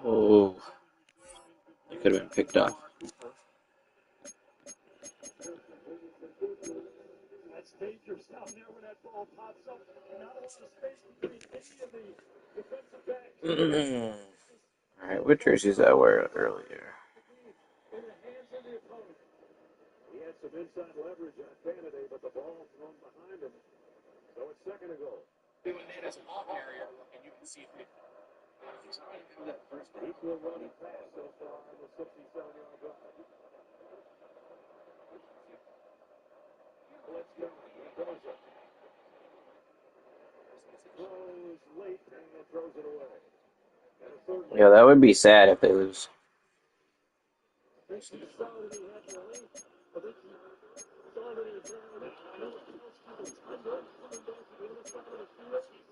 Oh, it could have been picked off. Alright, what jerseys did I wear earlier? He had some inside leverage on Kennedy, but the ball thrown behind him. So it's second and goal. Doing that as a ball carrier, and you can see it. Equal running pass so far on the 67-yard drive. Let's go. Mendoza. Throws late and throws it away. Yeah, that would be sad if they lose.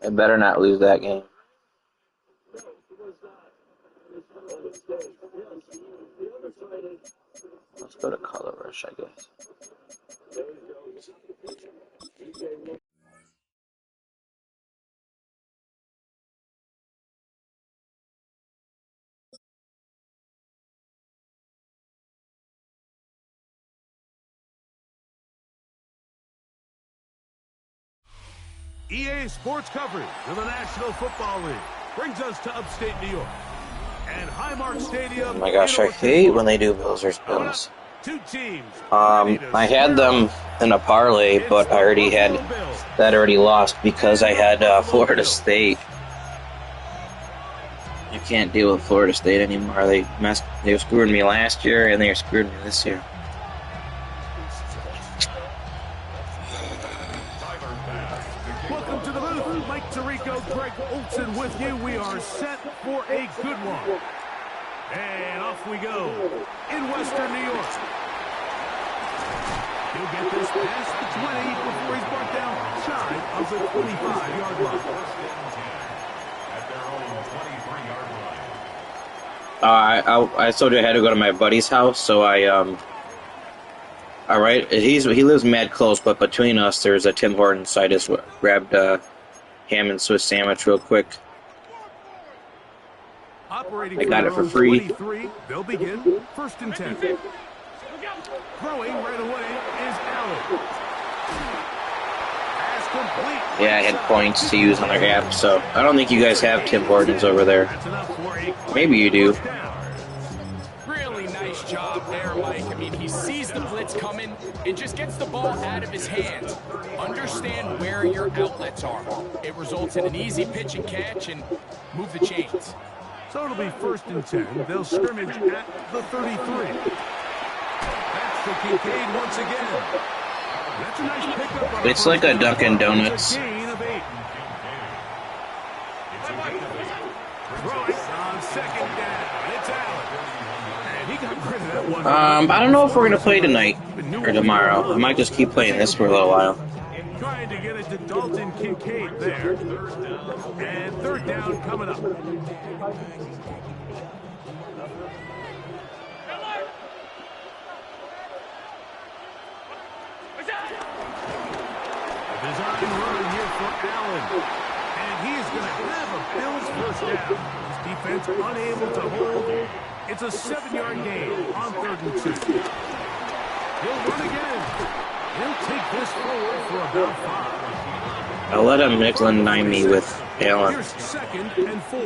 I better not lose that game. Let's go to Color Rush, I guess. EA Sports coverage of the National Football League brings us to upstate New York and Highmark Stadium. Oh my gosh, I hate when they do Bills versus Bills. I had them in a parlay, but I already had that lost because I had Florida State. I can't deal with Florida State anymore. They were screwing me last year, and they are screwing me this year. Welcome to the booth. Mike Tirico, Greg Olson with you. We are set for a good one. And off we go in Western New York. He'll get this past the 20 before he's brought down shy of the 25-yard line. I told you I had to go to my buddy's house, so all right, he lives mad close, but between us there's a Tim Hortons, so I just grabbed a ham and Swiss sandwich real quick. I got it for free. They'll begin first and 10. Throwing right away is Allen. Yeah, I had points to use on their app, so I don't think you guys have Tim Hortons over there. Maybe you do. Really nice job there, Mike. I mean, he sees the blitz coming and just gets the ball out of his hands. Understand where your outlets are. It results in an easy pitch and catch and move the chains. So it'll be first and 10. They'll scrimmage at the 33. That's the Kincaid once again. That's a nice pickup. It's like a Dunkin' Donuts. Gain of 8. On second down, it's Allen. And he got rid of that one. I don't know if we're gonna play tonight or tomorrow. I might just keep playing this for a little while. Trying to get it to Dalton Kincaid there. And third down coming up. Design run here for Allen. And he is going to have a Bills first down. His defense unable to hold. It's a 7-yard gain on 3rd and 2. He'll run again. He'll take this forward for about 5. I'll let him nickel and dime me with Allen. Here's 2nd and 4.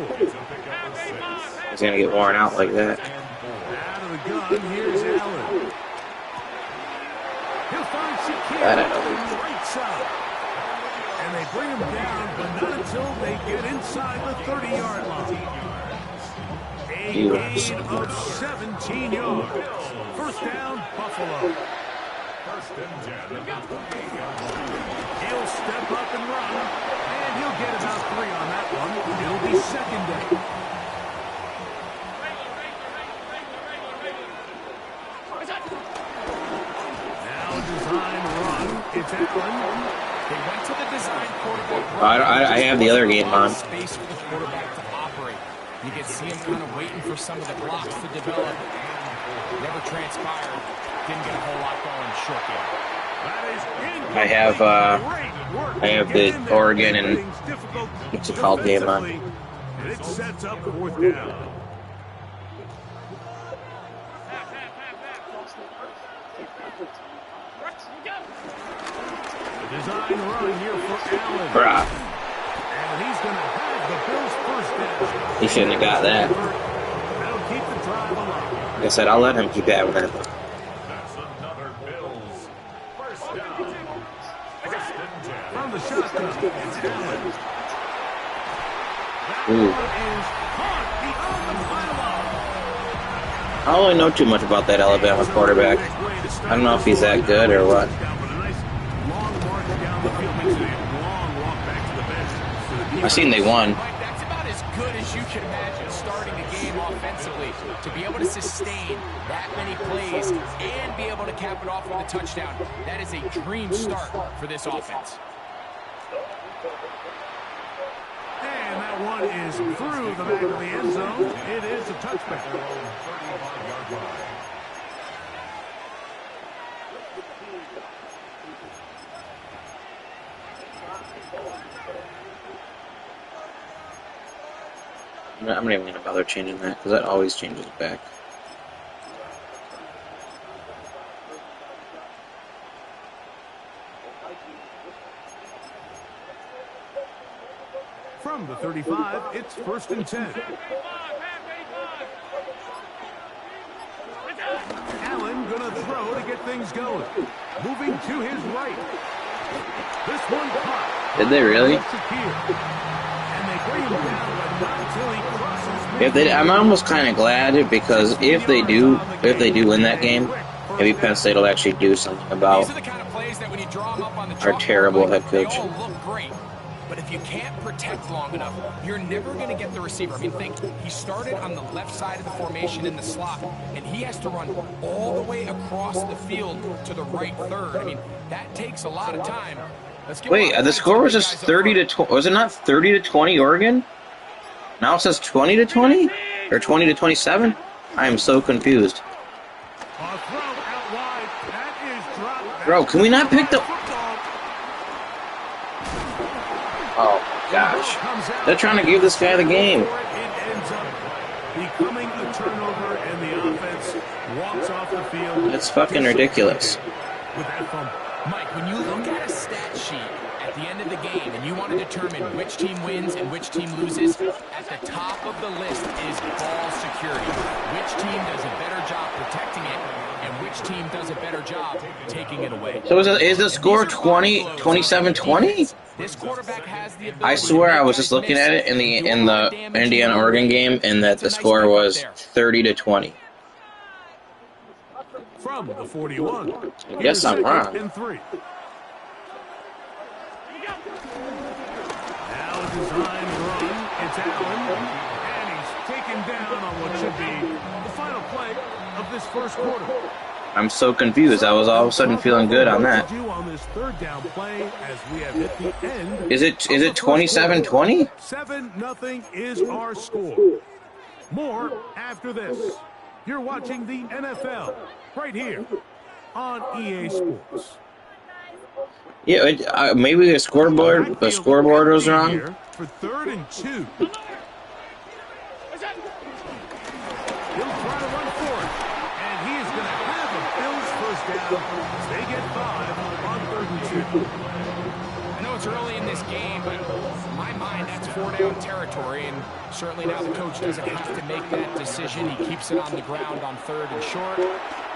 He's going to get worn out like that. Out of the gun, here's Allen. He'll find Shakir on the right side. And they bring him down, but not until they get inside the 30-yard line. A gain of 17 yards. First down, Buffalo. First and 10. He'll step up and run, and he'll get about 3 on that one. It'll be second down. Now design run. It's Allen. They went to the design quarterback. I have the other game on. Space for the quarterback to operate. You can see him kind of waiting for some of the blocks to develop. Never transpired. Didn't get a whole lot going short game. I have the Oregon and what's it called game on. It sets up 4th down. Design run here for Allen. Bruh. And he's going to have the Bills' 1st down. He shouldn't have got that. That'll keep the drive alive. Like I said, I'll let him keep having that. That's another Bills 1st down. From the shotgun, it's Allen. That Ooh. one is caught beyond the pylon. I don't really know too much about that Alabama quarterback. I don't know if he's that good or what. I seen they won. Mike, that's about as good as you can imagine starting a game offensively. To be able to sustain that many plays and be able to cap it off with a touchdown, that is a dream start for this offense. And that one is through the back of the end zone. It is a touchback. I'm not even going to bother changing that because that always changes back. From the 35, it's 1st and 10. Allen gonna throw to get things going. Moving to his right. This one caught. Did they really? And they bring him down, but not until he crosses. If they, I'm almost kind of glad because if they do win that game, maybe Penn State will actually do something about These are the kind of plays that when you draw them up on the our chalkboard, terrible head they coach. all look great. But if you can't protect long enough, you're never going to get the receiver. I mean, think, he started on the left side of the formation in the slot, and he has to run all the way across the field to the right third. I mean, that takes a lot of time. Wait, the score was just 30 to 20. Was it not 30 to 20 Oregon? Now it says 20 to 20 or 20 to 27. I am so confused. Bro, can we not pick the? Oh my gosh, they're trying to give this guy the game. It ends up becoming a turnover, and the offense walks off the field. It's fucking ridiculous. With that fumble. Mike, when you look at a stat sheet at the end of the game and you want to determine which team wins and which team loses, at the top of the list is ball security. Which team does a better job protecting it and which team does a better job taking it away. So is the score 27-20? This quarterback has the ability. I swear I was just looking at it in the Indiana-Oregon game and that the score was 30 to 20. From the 41. I guess I'm wrong. And 3. Now a design run. It's Allen. And he's taken down on what should be the final play of this first quarter. I'm so confused. I was all of a sudden feeling good on that. On this 3rd down play as we have hit the end. Is it 27-20? 7-0 is our score. More after this. You're watching the NFL right here on EA Sports. Yeah, maybe the scoreboard was wrong. For 3rd and 2. He'll try to run for it, and he is going to have a Bills 1st down as they get 5 on 3rd and 2. I know it's early in this game, but in my mind, that's 4-down territory, and certainly now the coach doesn't have to make that decision. He keeps it on the ground on 3rd and short,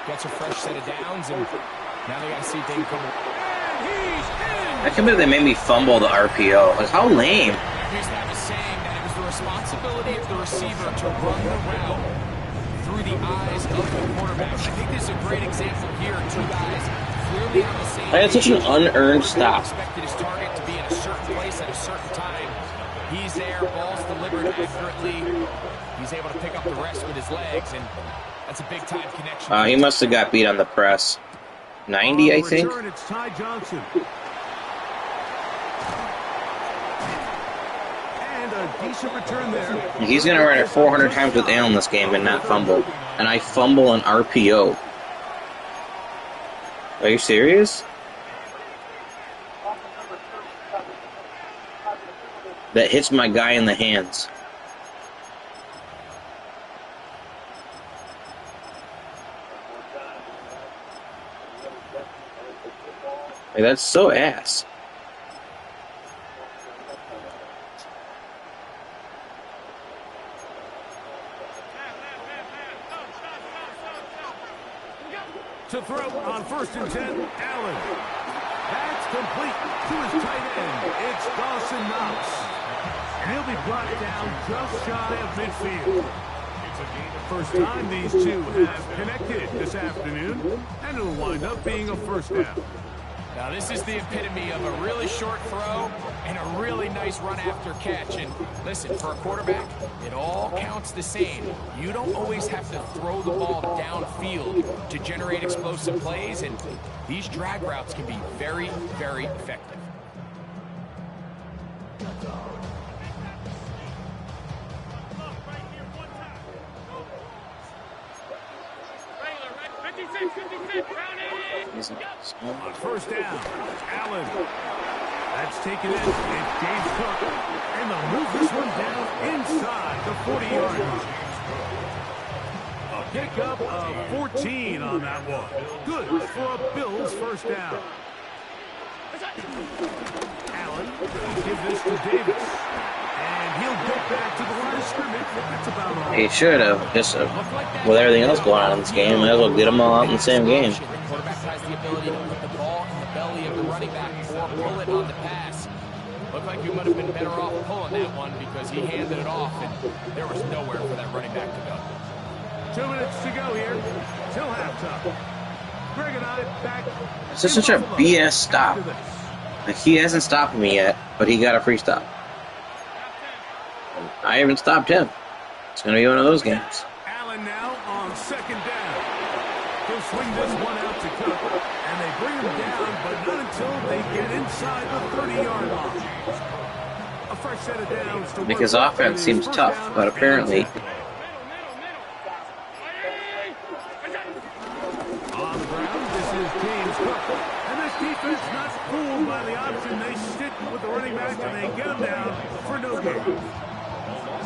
gets a fresh set of downs, and now they got to see if they can come. I can't believe they made me fumble the RPO. Like, how lame. Here's that was saying that it was the responsibility of the receiver to run the route through the eyes of the quarterback. I think this is a great example here. 2 guys clearly on the same. I had such an unearned stop. Expected his target to be in a certain place at a certain time. He's there, ball's delivered accurately. He's able to pick up the rest with his legs, and that's a big-time connection. He must have got beat on the press. 90, I think. It's Ty Johnson. And a decent return there. He's going to run it 400 times with Allen this game and not fumble. And I fumble an RPO. Are you serious? that hits my guy in the hands. Like, that's so ass. To throw on 1st and 10, Allen. That's complete to his tight end. It's Dawson Knox. And he'll be brought down just shy of midfield. It's a game of first time these two have connected this afternoon, and it'll wind up being a first down. Now this is the epitome of a really short throw and a really nice run after catch. And listen, for a quarterback, it all counts the same. You don't always have to throw the ball downfield to generate explosive plays, and these drag routes can be very, very effective. On 1st down, Allen. That's taken in. It's James Cook. And they'll move this one down inside the 40-yard line. A pickup of 14 on that one. Good for a Bills first down. Allen will give this to Davis. And he'll get back to the line of scrimmage. That's about all. He should have. Just with everything else going on in this game, might as well get them all out in the same game. The quarterback has the ability to put the ball in the belly of the running back before pull it on the pass. Looked like you might have been better off pulling that one because he handed it off and there was nowhere for that running back to go. 2 minutes to go here till halftime. Greg and I back. It's just such a BS stop. Like, he hasn't stopped me yet, but he got a free stop. I haven't stopped him. It's going to be one of those games. Allen now on 2nd down. He'll swing this one out to Cook, and they bring him down, but not until they get inside the 30-yard line. A fresh set of downs to Because offense seems tough, but apparently... On the ground, this is James Cook. And this defense not fooled by the option. They stick with the running back, and they get him down for no gain.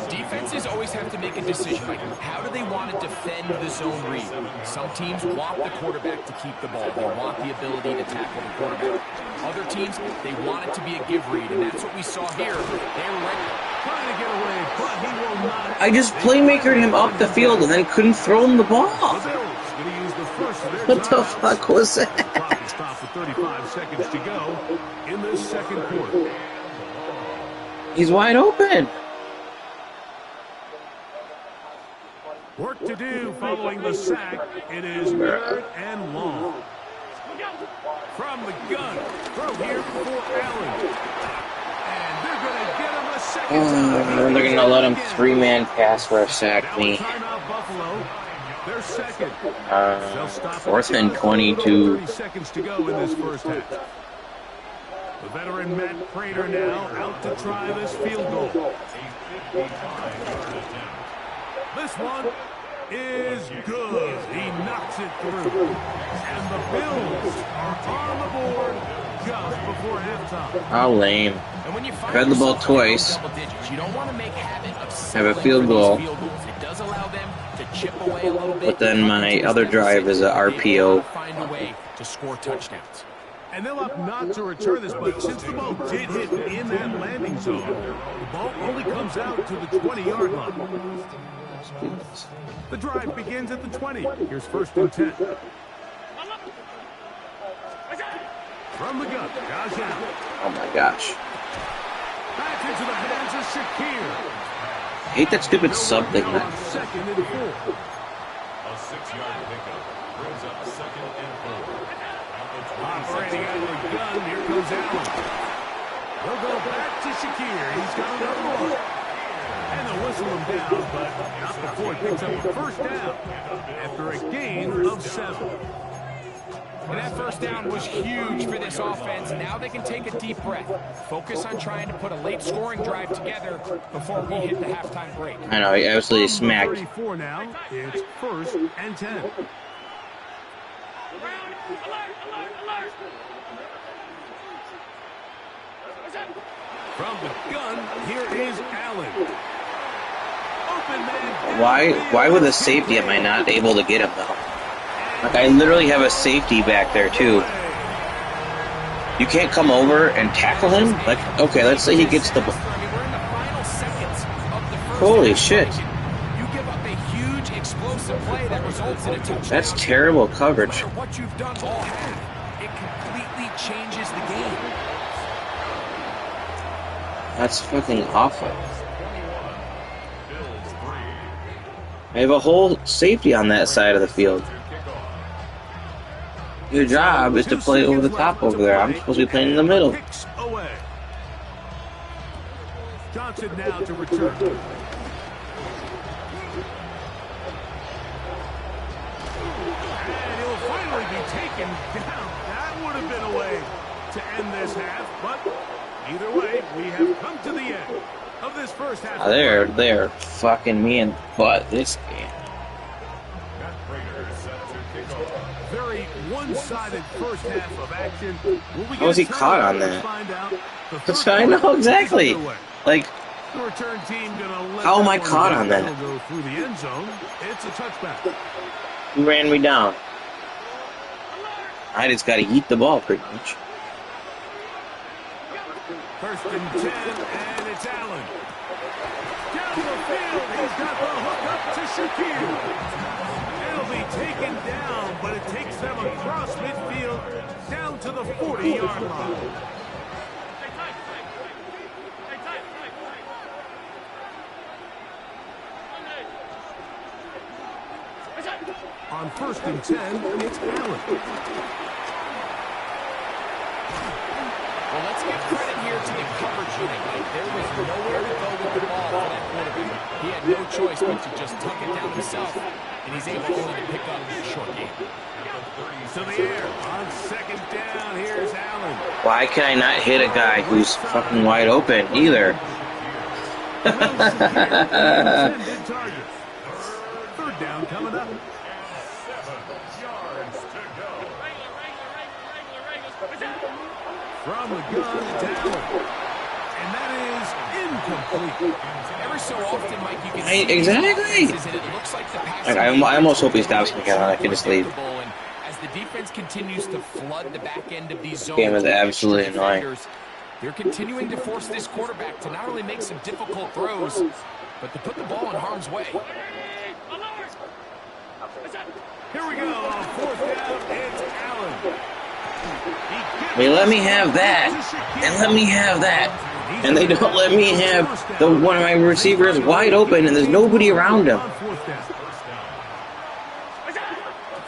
Defenses always have to make a decision, like how do they want to defend the zone read? Some teams want the quarterback to keep the ball. They want the ability to tackle the quarterback. Other teams, they want it to be a give read, and that's what we saw here. They were ready. Trying to get away, but he will not. I just playmakered him up the field and then couldn't throw him the ball. What the fuck was that? Clock is stopped with 35 seconds to go in this second quarter. He's wide open. Work to do following the sack. It is 3rd and long. From the gun, throw here for Allen. And they're going to get him a second time. They're going to let him 3-man pass rush sack me. Timeout Buffalo. They're second. 4th and 22. 30 seconds to go in this first half. The veteran Matt Prater now out to try this field goal. This one is good. He knocks it through. And the Bills are on the board just before halftime. How lame. Had the ball twice. You don't want to make habit of Have a field goal. It does allow them to chip away a little bit. But then my other drive is a RPO. Find a way to score touchdowns. And they'll opt not to return this, but since the ball did hit in that landing zone, the ball only comes out to the 20-yard line. The drive begins at the 20. Here's 1st and 10. From the gun, Josh Allen. Oh my gosh. Back into the hands of Shakir. I hate that stupid sub thing. Now on 2nd and 4. A 6-yard pickup brings up 2nd and 4. Operating out of the gun, here comes Allen. He'll go back to Shakir. He's got another one. And they'll whistle him down, but not before he picks up a first down after a gain of 7. And that first down was huge for this offense. Now they can take a deep breath. Focus on trying to put a late scoring drive together before we hit the halftime break. I know, he absolutely smacked. 34 now. It's 1st and 10. From the gun, here is Allen. Open man. Why with a safety am I not able to get him though? Like I literally have a safety back there too. You can't come over and tackle him? Like, okay, let's say he gets the ball. Holy shit. You give up a huge explosive play that results in a touchdown. That's terrible coverage. No matter what you've done all half, it completely changes the game. That's fucking awful. I have a whole safety on that side of the field. Your job is to play over the top over there. I'm supposed to be playing in the middle. Johnson now to return. And he'll finally be taken down. That would have been a way to end this half, but either way, we have come to the end of this first half. They're fucking me in the butt this game. Very one-sided first half of action. How was he caught on that? I know exactly. Like, how am I caught on that? It's a touchback. Who ran me down? I just got to eat the ball pretty much. First and 10, and it's Allen. Down the field, he's got the hook up to Shaquille. It'll be taken down, but it takes them across midfield down to the 40-yard line. On first and 10, it's Allen. Well, let's give credit here to the coverage unit. There was nowhere to go with the ball for that quarterback. He had no choice but to just tuck it down himself, and he's able only to pick up a short game. To the air on second down. Here's Allen. Why can I not hit a guy who's fucking wide open either? Third down coming up. From the gun, down. And that is incomplete. Every so often, Mike, you can see exactly. and it looks like the pass I almost hope he stops me. I can just leave. and as the defense continues to flood the back end of these zones, Game is absolutely annoying. They're continuing to force this quarterback to not only make some difficult throws, but to put the ball in harm's way. Here we go on fourth down. It's Allen. They let me have that, and let me have that, and they don't let me have one of my receivers wide open, and there's nobody around him.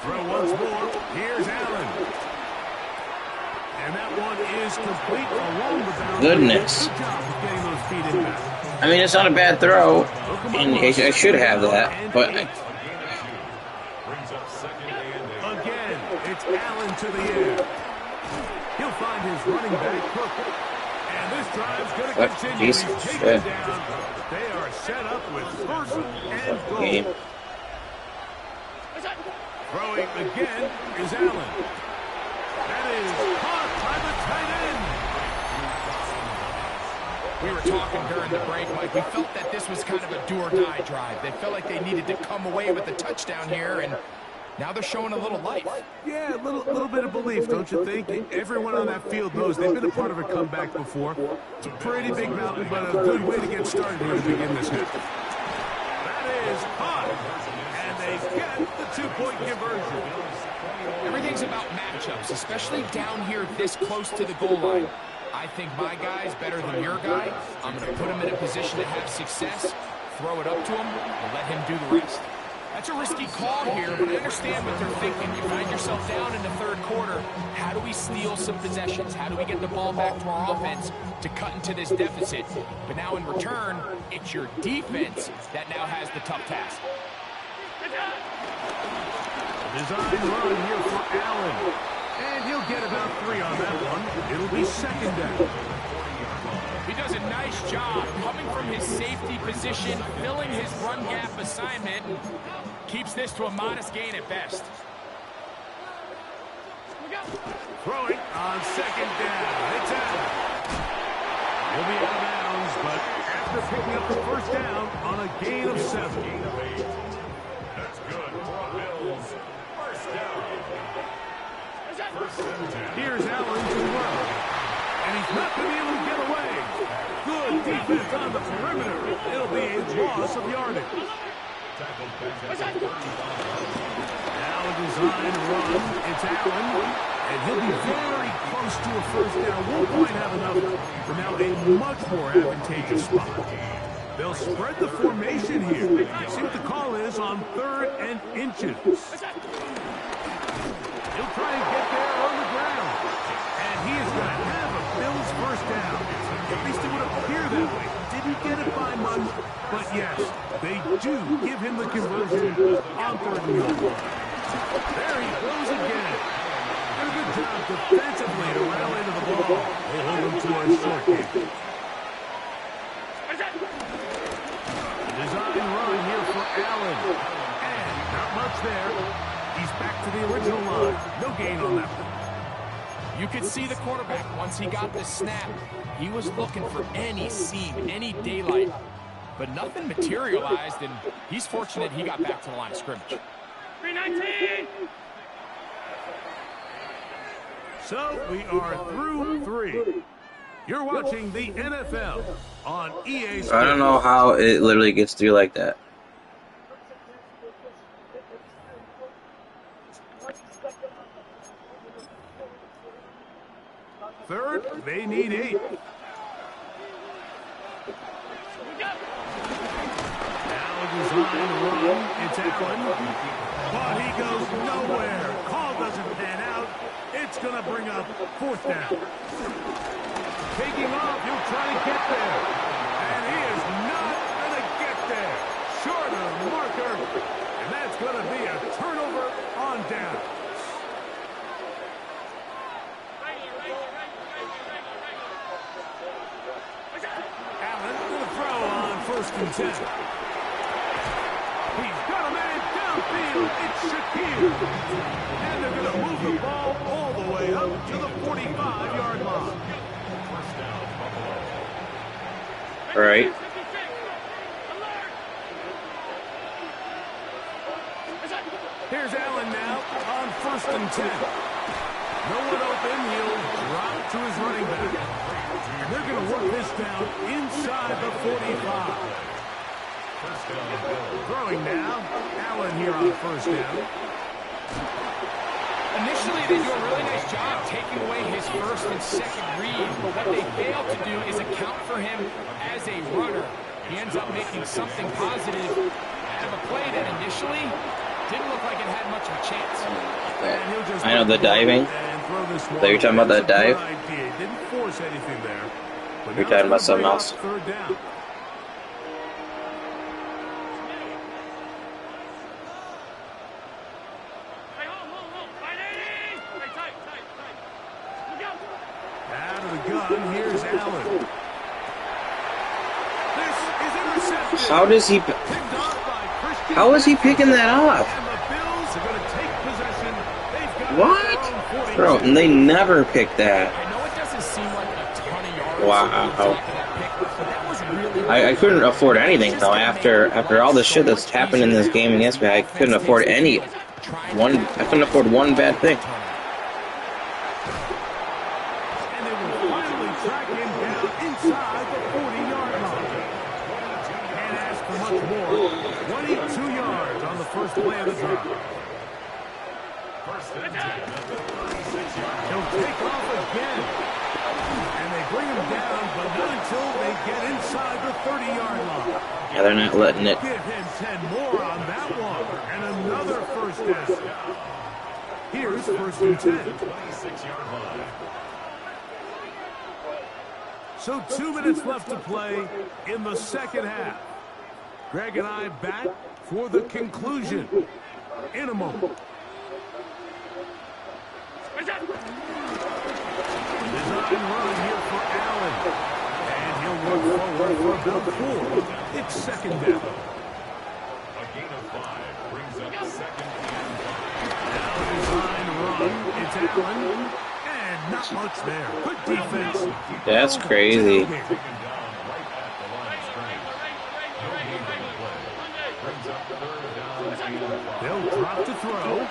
Throw once more. Here's Allen. And that one is complete along the boundary. Goodness. I mean, it's not a bad throw, and I should have that, but... Again, it's Allen to the air. He'll find his running back Cook. And this drive's going to continue. Piece of shit. They are set up with first and goal. Game. Throwing again is Allen. That is caught by the tight end. We were talking during the break, Mike. We felt that this was kind of a do-or-die drive. They felt like they needed to come away with a touchdown here, and now they're showing a little life. Yeah, a little bit of belief, don't you think? Everyone on that field knows they've been a part of a comeback before. It's a pretty big mountain, but a good way to get started here to begin this half. That is caught, and they get the two-point conversion. Everything's about matchups, especially down here this close to the goal line. I think my guy's better than your guy. I'm going to put him in a position to have success, throw it up to him, and let him do the rest. That's a risky call here, but I understand what they're thinking. You find yourself down in the third quarter. How do we steal some possessions? How do we get the ball back to our offense to cut into this deficit? But now in return, it's your defense that now has the tough task. Design run here for Allen. And he'll get about 3 on that one. It'll be second down. He does a nice job coming from his safety position, filling his run gap assignment, keeps this to a modest gain at best. Throwing on second down. It's Allen. He'll be out of after picking up the first down on a gain of 7. That's good for Bills. First down. Here's Allen to work. And he's not going to be able to get away. Good defense on the perimeter. It'll be a loss of yardage. Now a design run. It's Allen. And he'll be very close to a first down. Won't quite have enough for now a much more advantageous spot. They'll spread the formation here. See what the call is on 3rd and inches. He'll try and get there on the ground. And he is going to have a Bills first down. At least it would appear that way. Didn't get it by much, but yes, they do give him the conversion on 3rd and goal. There he goes again. Did a good job defensively to rally to the ball. They hold him to a short game. A design run here for Allen. And not much there. He's back to the original line. No gain on that one. You could see the quarterback once he got the snap. He was looking for any seam, any daylight. But nothing materialized, and he's fortunate he got back to the line of scrimmage. 319! So we are through 3. You're watching the NFL on EA Sports. I don't know how it literally gets through like that. Third, they need 8. Now a design run. It's Allen. But he goes nowhere. Call doesn't pan out. It's going to bring up 4th down. Taking off, he'll try to get there. And he is not going to get there. Short of marker. And that's going to be a turnover on down. Allen will throw on 1st and 10. He's got a man downfield. It's Shaquille. And they're going to move the ball all the way up to the 45-yard line. All right. Here's Allen now on 1st and 10. No one open. He'll drop to his running back. And they're going to work this down inside the 45. Throwing now. Allen here on 1st down. Initially, they do a really nice job taking away his 1st and 2nd read, but what they fail to do is account for him as a runner. He ends up making something positive out of a play that initially didn't look like it had much of a chance. I know the diving. That you're talking about that dive? Didn't force anything there. You're talking about something else. 3rd down. Out of the gun, here's Allen. This is intercepted. How does he? How is he picking that off? And the Bills are going to take possession. They've got What? Bro, and they never pick that. I know it doesn't seem like a ton of yards. Wow. But that was really I couldn't afford anything though. After all the shit that's happened in this game against me, I couldn't afford I couldn't afford one bad thing. And they will finally track him down inside the 40-yard line. Can't ask for much more. 22 yards on the first play of the drive. He'll take off again. And they bring him down, but not until they get inside the 30-yard line. Yeah, they're not letting it. Give him 10 more on that one. And another first down. Here's 1st and 10. So 2 minutes left to play in the second half. Greg and I back for the conclusion in a moment. Design run here for Allen. And he'll work forward for about 4. It's 2nd down. A gain of 5 brings up 2nd and 5. Now a design run. It's Allen. And not much there. Good defense. That's crazy. Taken down right at the line of scrimmage. They'll drop to throw.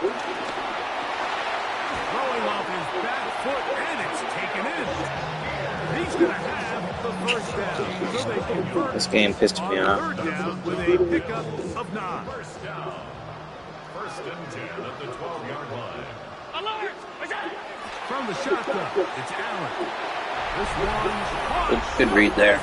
Throwing off his back foot, and it's taken in. He's going to have the first down. So they convert This game pissed me on off. third down with a pickup of 9. First down. First and 10 at the 12-yard line. From the shotgun, it's Allen. This one's caught. Good read there.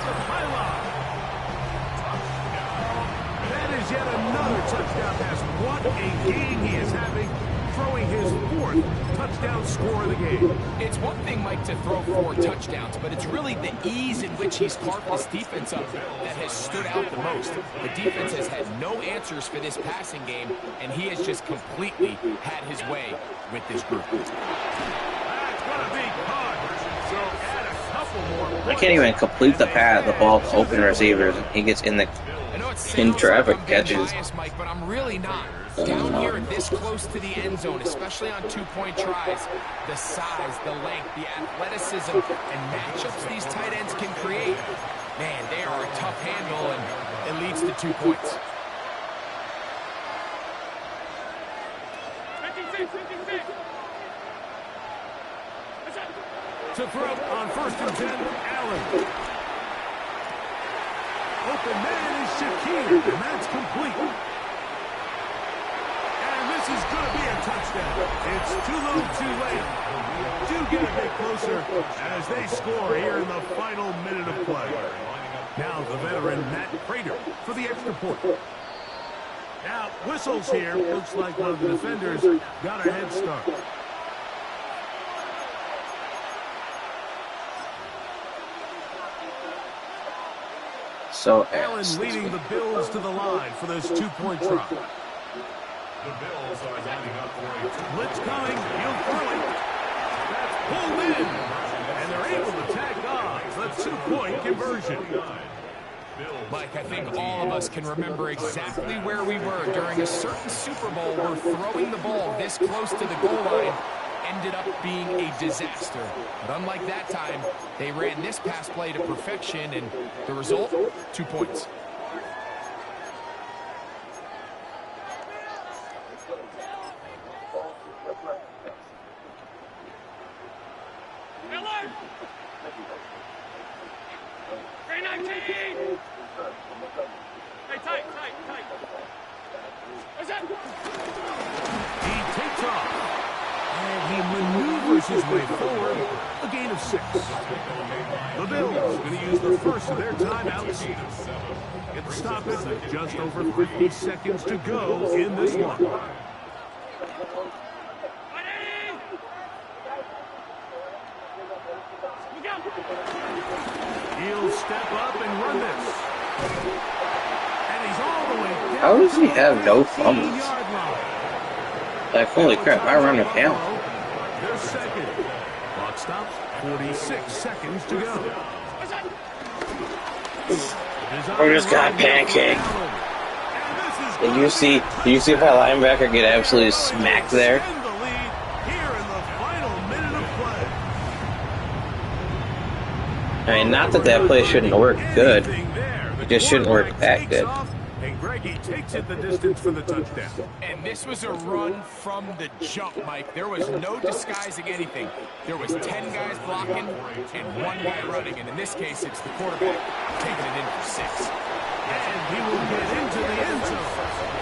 That is yet another touchdown pass. What a game he is having, throwing his 4th touchdown score of the game. It's one thing, Mike, to throw 4 touchdowns, but it's really the ease in which he's carved this defense up that has stood out the most. The defense has had no answers for this passing game, and he has just completely had his way with this group. That's going to be caught. So add a couple more. I can't even complete the pass, the ball to open receivers, and he gets in the traffic like I'm being catches. biased, Mike, but I'm really not. Down here this close to the end zone, especially on 2-point tries, the size, the length, the athleticism, and matchups these tight ends can create, man, they are a tough handle, and it leads to 2 points. To throw on 1st and 10, Allen. Open man is Shakir, and that's complete. And this is going to be a touchdown. It's too low, too late. Do get a bit closer as they score here in the final minute of play. Now the veteran Matt Prater for the extra point. Now whistles here. Looks like one of the defenders got a head start. So Allen leading the Bills to the line for this 2-point try. The Bills are lining up for a Blitz coming. He'll throw it. That's pulled in. And they're able to tack on the 2-point conversion. Mike, I think all of us can remember exactly where we were during a certain Super Bowl where throwing the ball this close to the goal line ended up being a disaster. But unlike that time, they ran this pass play to perfection, and the result, 2 points. He takes off. And he maneuvers his way forward. A gain of 6. The Bills going to use the first of their timeouts. Get the stoppage with just over 50 seconds to go in this one. He'll step up and run this. And he's all the way down. how does he have no fumbles? Like, holy crap, I run it down. They're second. Clock stops. 46 seconds to go. We just got pancaked. Did you see if that linebacker get absolutely smacked there? I mean, not that that play shouldn't work good. It just shouldn't work that good. And Greggy takes it the distance for the touchdown. And this was a run from the jump, Mike. There was no disguising anything. There was 10 guys blocking and 1 guy running. And in this case, it's the quarterback taking it in for 6. And he will get into the end zone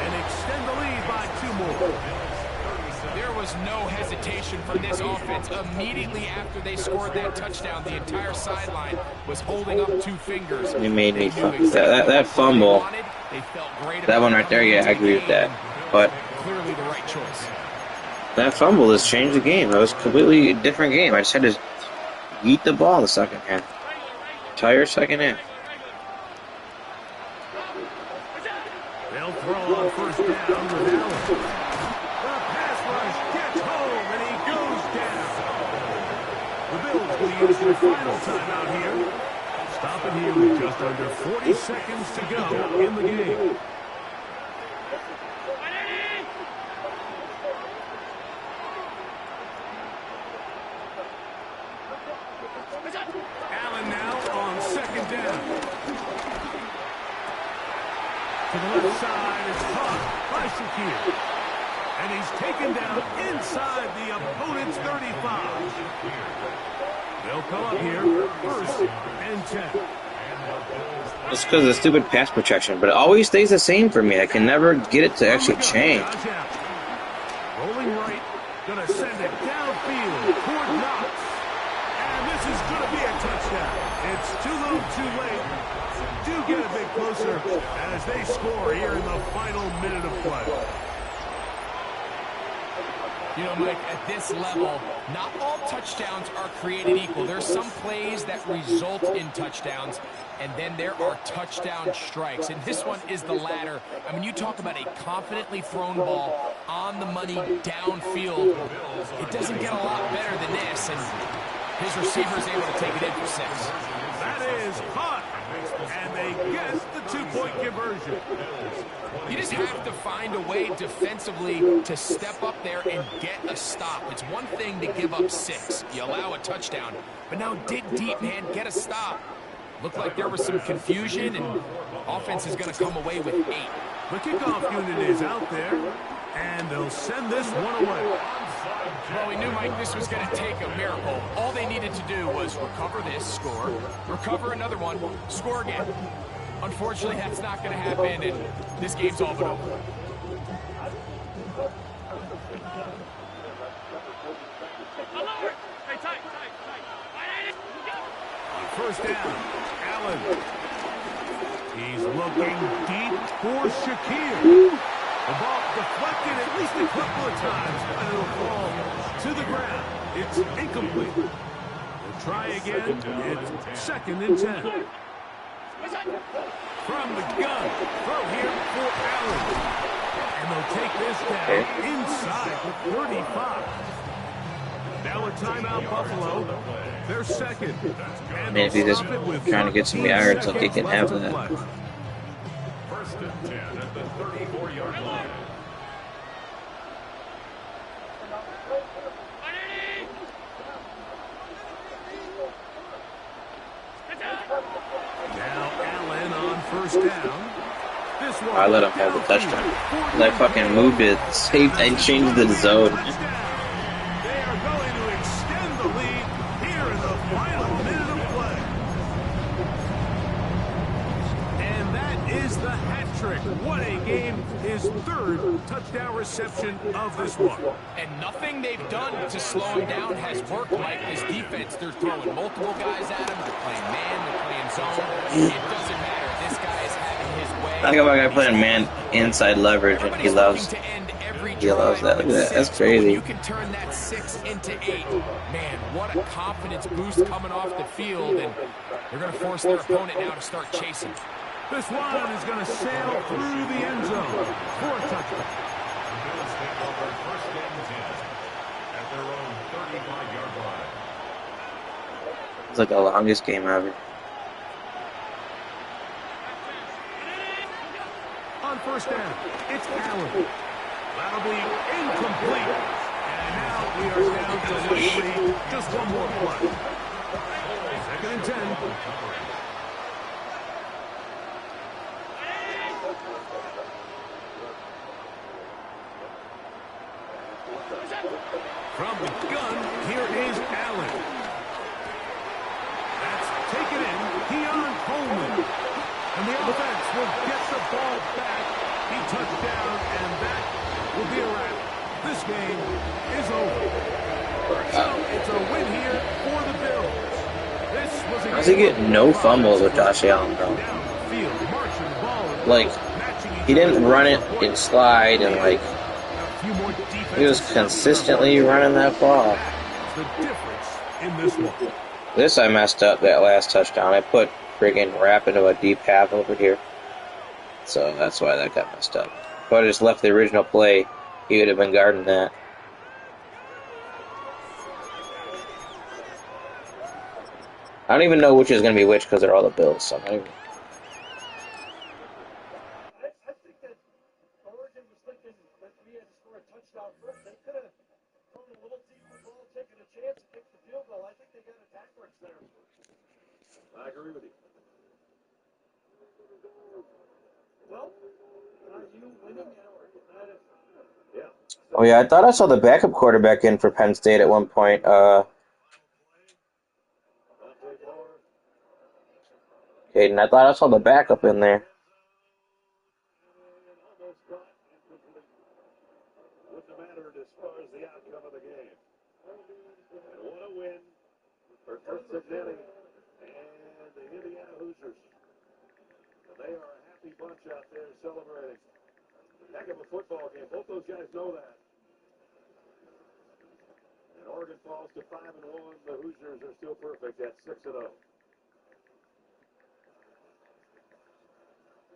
and extend the lead by 2 more. There was no hesitation from this offense. Immediately after they scored that touchdown, the entire sideline was holding up 2 fingers. It made me that fumble. That one right there, yeah, I agree with that. But Clearly the right choice. that fumble has changed the game. It was a completely different game. I just had to eat the ball the second half. Entire second half. They'll throw on first down with Allen. The pass rush gets home and he goes down. The Bills will use their final timeout here. Stop it here with just under 40 seconds to go in the game. Allen now on second down. To the left side, it's caught by Shakir. And he's taken down inside the opponent's 35. They'll come up here, 1st and 10. It's because of the stupid pass protection, but it always stays the same for me. I can never get it to actually change. Rolling right, gonna send it downfield toward Knox. And this is gonna be a touchdown. It's too little, too late. Do get a bit closer as they score here in the final minute of play. You know, Mike, at this level, not all touchdowns are created equal. There's some plays that result in touchdowns, and then there are touchdown strikes. And this one is the latter. I mean, you talk about a confidently thrown ball on the money downfield. It doesn't get a lot better than this, and his receiver's able to take it in for 6. That is caught, and they get the 2-point conversion. You just have to find a way defensively to step up there and get a stop. It's one thing to give up 6. You allow a touchdown. But now dig deep, man. Get a stop. Looked like there was some confusion, and offense is going to come away with 8. The kickoff unit is out there, and they'll send this one away. Well, we knew, Mike, this was going to take a miracle. All they needed to do was recover this, score, recover another one, score again. Unfortunately, that's not going to happen, and this game's all but over. On 1st down, Allen. He's looking deep for Shakir. The ball deflected at least a couple of times, but it'll fall to the ground. It's incomplete. We'll try again. It's 2nd and 10. From the gun, throw here for Allen. And they'll take this down inside the 35. Now a timeout, Buffalo. They're 2nd. I mean, if he's just trying to get some yards, like he can have that. 1st and 10 at the 34-yard line. Now Allen on 1st down. This one I let him have the touchdown. I fucking moved it, saved, and changed the zone. They are going to extend the lead here in the final minute of play. And that is the hat trick. What a game. His 3rd touchdown reception of this one. And nothing they've done to slow him down has worked, Mike. This defense, they're throwing multiple guys at him. They're playing man, they're playing zone. It doesn't matter. This guy is having his way. I think about a guy playing man inside leverage, and he loves that. Look at that. That's crazy. You can turn that 6 into 8. Man, what a confidence boost coming off the field, and they're going to force their opponent now to start chasing. This one is going to sail through the end zone for a touchdown. The Bills take over 1st and 10 at their own 35-yard line. It's like the longest game ever. On 1st down, it's Allen. That'll be incomplete. And now we are down to literally just one more play. 2nd and 10. From the gun, here is Allen. That's taken in. Keon Coleman. And the offense will get the ball back. He touched down, and that will be a wrap. This game is over. So it's a win here for the Bills. This was a How's he get no fumbles with Josh Allen, though? Like, he didn't run it and slide, and like, he was consistently running that ball. The difference in this one. This I messed up, that last touchdown. I put friggin' wrap into a deep half over here. So that's why that got messed up. If I just left the original play, he would have been guarding that. I don't even know which is going to be which because they're all the Bills. So I'm not even... I think that Oregon was thinking that we had to score a touchdown first. They could have thrown a little deeper ball, taken a chance to kick the field goal. I think they got it backwards there. I agree with you. Well, are you winning at Oregon? Yeah. Oh yeah, I thought I saw the backup quarterback in for Penn State at one point. Caden, I thought I saw the backup in there. Wouldn't have mattered as far as the outcome of the game. And what a win for Cincinnati and the Indiana Hoosiers. And they are a happy bunch out there celebrating. Heck of a football game. Both those guys know that. And Oregon falls to 5-1. The Hoosiers are still perfect at 6-0.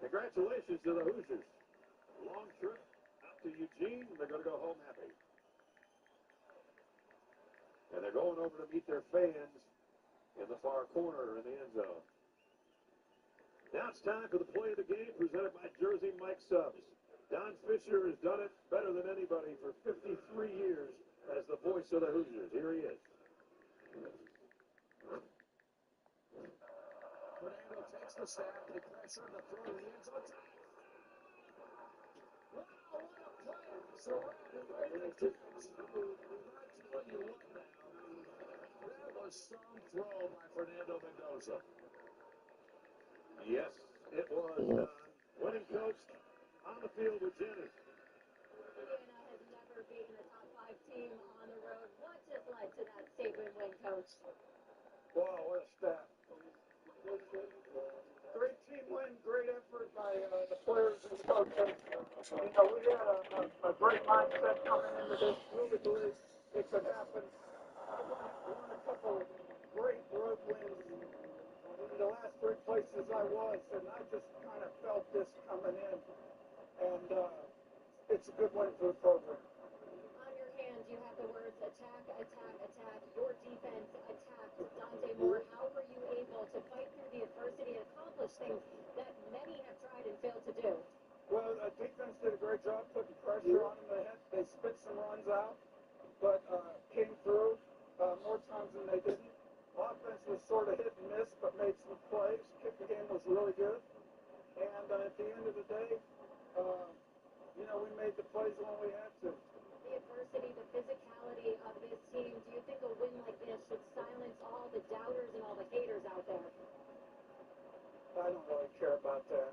Congratulations to the Hoosiers. Long trip out to Eugene. They're going to go home happy. And they're going over to meet their fans in the far corner in the end zone. Now it's time for the play of the game presented by Jersey Mike Subs. Don Fisher has done it better than anybody for 53 years as the voice of the Hoosiers. Here he is. Fernando takes the snap, the pressure, the throw to the end zone. Wow, what a play! Surrounded by the kids. I tell you what now, that was some throw by Fernando Mendoza. Yes, it was. Winning coach on the field with Jennings. Indiana has never beaten a top 5 team on the road. What just led to that statement win, Coach? Wow, what a stat. Great team win, great effort by the players and coaches. You know, we had a great mindset coming into this. Really believe it could happen. I won a couple great road wins in the last 3 places I was, and I just kind of felt this coming in. And it's a good win for the program. On your hand, you have the words attack, attack, attack. Your defense attacked Dante Moore. How were you able to fight through the adversity and accomplish things that many have tried and failed to do? Well, the defense did a great job putting pressure on them. They spit some runs out, but came through more times than they didn't. Offense was sort of hit and miss, but made some plays. Kicking game was really good. And at the end of the day, you know, we made the plays when we had to. The adversity, the physicality of this team, do you think a win like this should silence all the doubters and all the haters out there? I don't really care about that.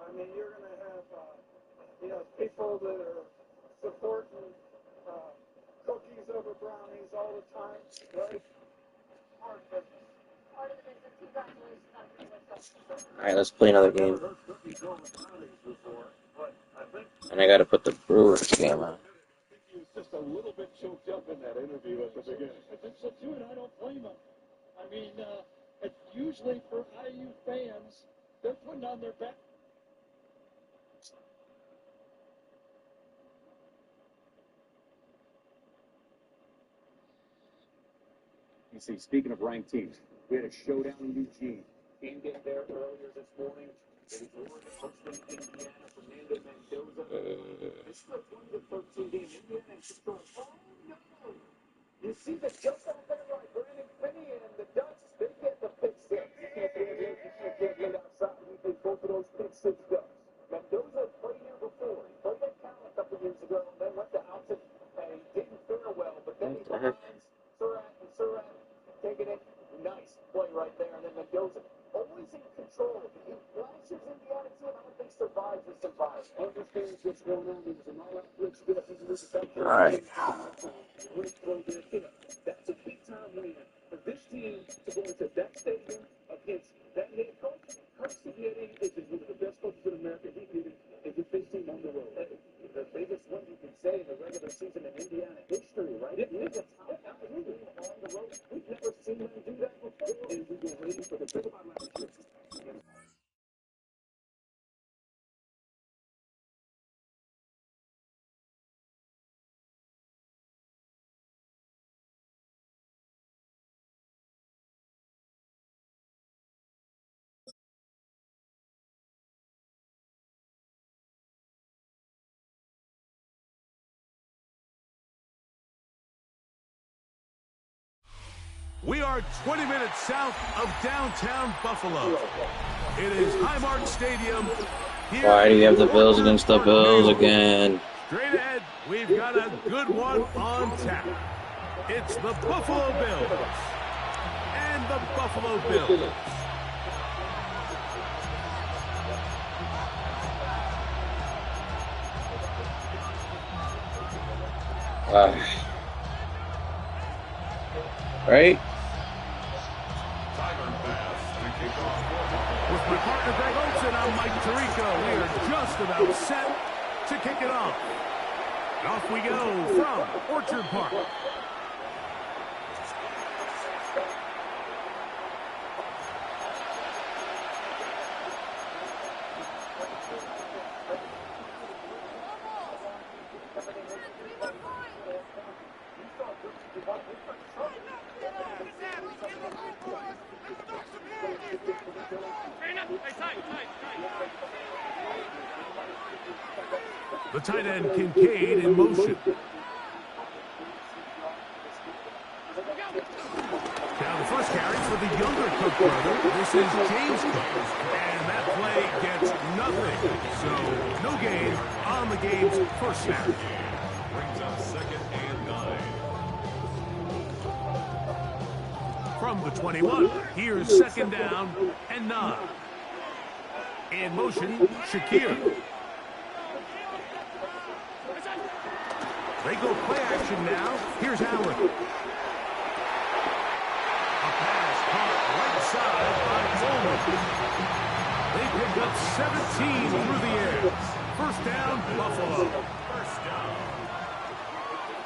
I mean, you're going to have, you know, people that are supporting cookies over brownies all the time, right? Hard business. Part of the business. Congratulations on being with us. Alright, let's play another game. And I gotta put the Brewers game on. He was just a little bit choked up in that interview at the beginning. I think so too, and I don't blame him. I mean, usually for IU fans, they're putting on their back. You see, speaking of ranked teams, we had a showdown in Eugene. Game day there earlier this morning. It was Oregon hosting Indiana. Fernando Mendoza. This is a 20-13 game. Indiana in control. Oh, no. You see the jump out there like Brandon Finney and the Ducks. They get the pick six. You can't get outside. He did both of those pick six Ducks. Mendoza played here before. He played at Cal a couple years ago. Then went to Alton. And he didn't fare well. But then he finds Surratt taking it. Nice play right there. And then Mendoza always in control. Last year's Indiana team, I don't think survives or survives. Understands what's going on. There's an all-out blitz bit. Alright. That's a big-time win for this team to go into that stadium against that head coach. Carson Yetti is one of the best coaches in America. He did it and get this team on the road. The biggest win you can say in the regular season in Indiana history, right? It is a top absolutely on the road. We've never seen them do that before. And we were waiting for the big one last year. We are 20 minutes south of downtown Buffalo. It is Highmark Stadium. Why do you have the Bills against the Bills again? Straight ahead, we've got a good one on tap. It's the Buffalo Bills. And the Buffalo Bills. Right? With my partner Greg Olson, I'm Mike Tirico. We are just about set to kick it off. And off we go from Orchard Park. The tight end, Kincaid, in motion. Now the first carry for the younger Cook brother. This is James Cook. And that play gets nothing. So no gain on the game's first snap. Brings up 2nd and 9. From the 21, here's 2nd down and 9. In motion, Shakir. They go play action now. Here's Allen. A pass caught right side by Coleman. They pick up 17 through the air. First down, Buffalo. First down.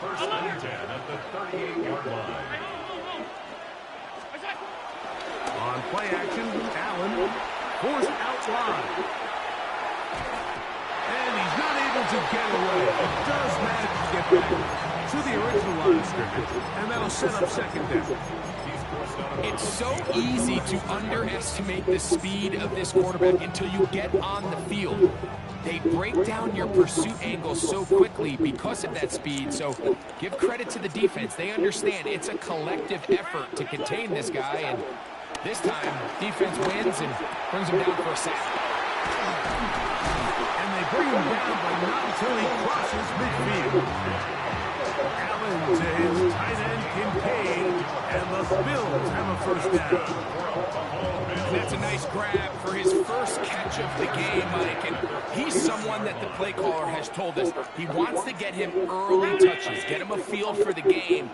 First and 10 at the 38-yard line. On play action, Allen forced out wide. And he's not able to get away. It does manage to get back to the original line of scrimmage, and that'll set up 2nd down. It's so easy to underestimate the speed of this quarterback until you get on the field. They break down your pursuit angles so quickly because of that speed, so give credit to the defense. They understand it's a collective effort to contain this guy, and this time, defense wins and brings him down for a sack. They bring him down, but not until he crosses midfield. Allen to his tight end, Kincaid, and the Bills have a first down. That's a nice grab for his first catch of the game, Mike, and he's someone that the play caller has told us he wants to get him early touches, get him a feel for the game.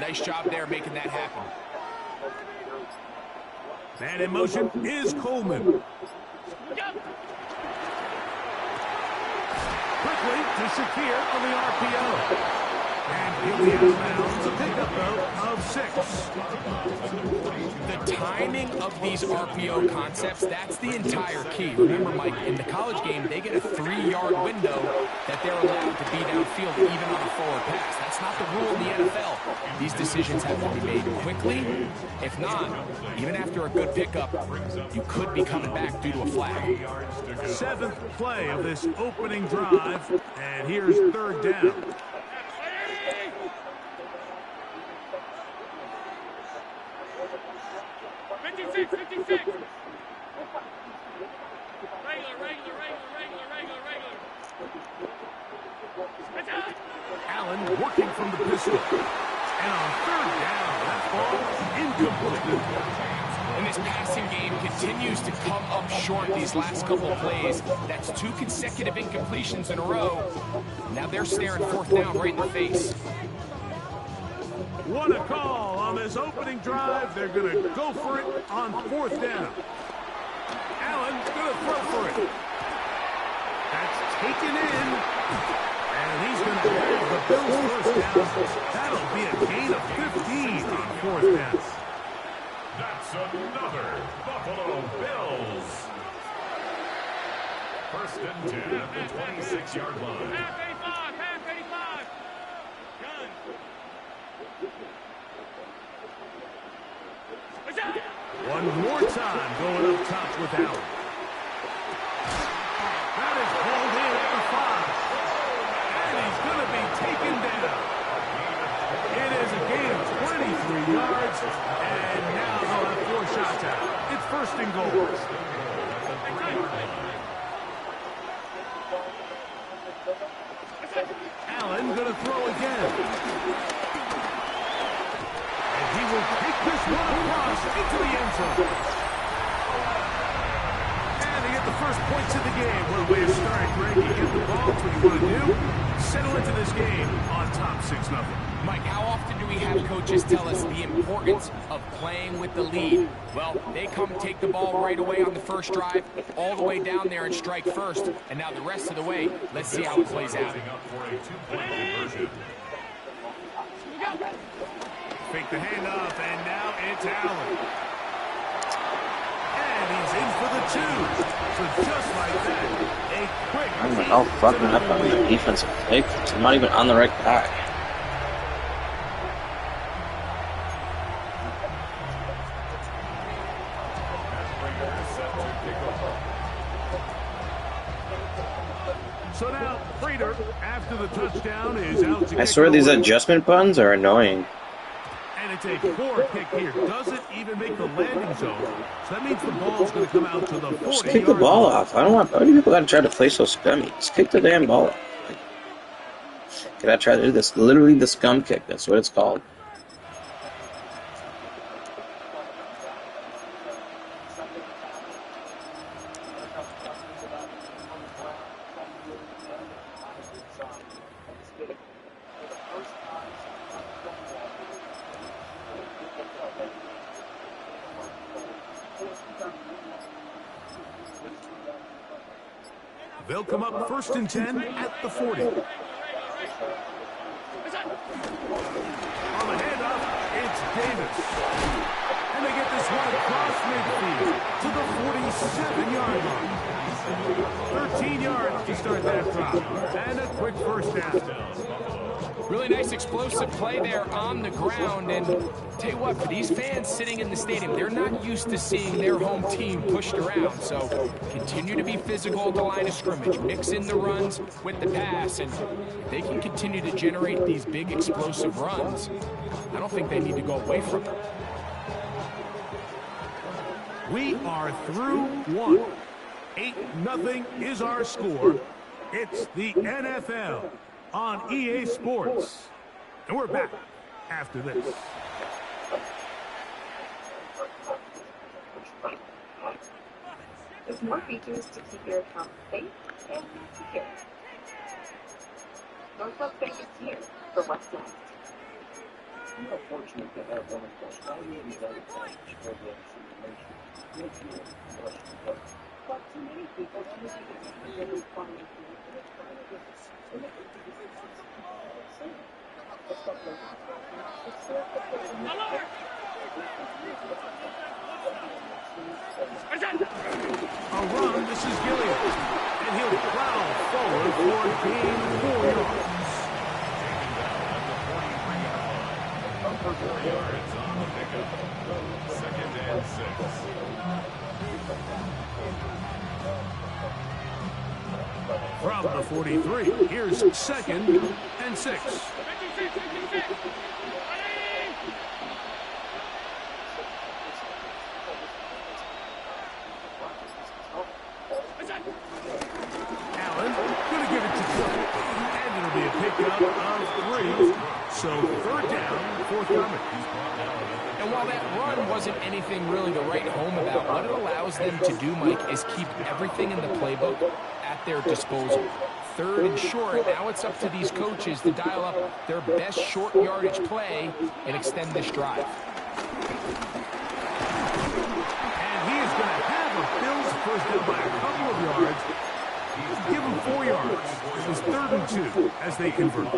Nice job there making that happen. Man in motion is Coleman. Quickly to Shakir on the RPO. And he'll be out of bounds. A pickup, though, of 6. The timing of these RPO concepts, that's the entire key. Remember, Mike, in the college game, they get a 3-yard window that they're allowed to be downfield even on a forward pass. That's not the rule in the NFL. These decisions have to be made quickly. If not, even after a good pickup, you could be coming back due to a flag. 7th play of this opening drive, and here's 3rd down. Allen working from the pistol. And on 3rd down, that ball incomplete. And this passing game continues to come up short these last couple plays. That's 2 consecutive incompletions in a row. Now they're staring 4th down right in the face. What a call on this opening drive. They're going to go for it on 4th down. Allen going to throw for it. That's taken in. And he's going to have the Bills' first down. That'll be a gain of 15 on 4th down. That's another Buffalo Bills. First and 10 at the 26-yard line. Half 85. Gun. One more time going up top with Allen. That is hauled in at the 5. And he's going to be taken down. It is a gain of 23 yards. And now they'll have 4 shots out. It's 1st and goal. minutes in the game. What a way to start, Greg. You get the ball, what you want to do, settle into this game on top 6-0. Mike, how often do we have coaches tell us the importance of playing with the lead? Well, they come take the ball right away on the first drive, all the way down there and strike first. And now the rest of the way, let's see how it plays out. Fake the handoff, and now it's Allen. And he's in for the 2. So just like that, a quick... I'm all fucking up on the defensive play. I'm not even on the right guy. So now, Prater, after the touchdown, is out to I swear these adjustment buttons are annoying. And it's a poor kick here. Doesn't even make the landing zone. So that means the ball's going to come out to the 40. Just kick the ball off. I don't want. Why do people gotta try to play so scummy? Just kick the damn ball off. Can I try to do this? Literally the scum kick. That's what it's called. They'll come up 1st and 10 at the 40. On the handoff, it's Davis. And they get this one across midfield to the 47-yard line. 13 yards to start that drive. And a quick first down. Really nice explosive play there on the ground. And tell you what, for these fans sitting in the stadium, they're not used to seeing their home team pushed around. So continue to be physical at the line of scrimmage. Mix in the runs with the pass. And if they can continue to generate these big explosive runs, I don't think they need to go away from it. We are through one. 8-0 is our score. It's the NFL on EA Sports. And we're back after this. There's more features to keep your account safe and secure. Norfolk Bank is here for what's next. We are fortunate to have one of the most valuable data points for the information. But too many people don't think it's really fun to do. A run, this is Gilliam. And he'll plow forward for gain 4 yards. Yards on the pickup. 2nd and 6. From the 43, here's 2nd and 6. Allen going to give it to Cook. And it'll be a pickup of 3. So 3rd down, 4th coming. And while that run wasn't anything really to write home about, what it allows them to do, Mike, is keep everything in the playbook at their disposal. 3rd and short, now it's up to these coaches to dial up their best short yardage play and extend this drive. And he is going to have a Bills first down by a couple of yards. Give him 4 yards. It was 3rd and 2 as they convert.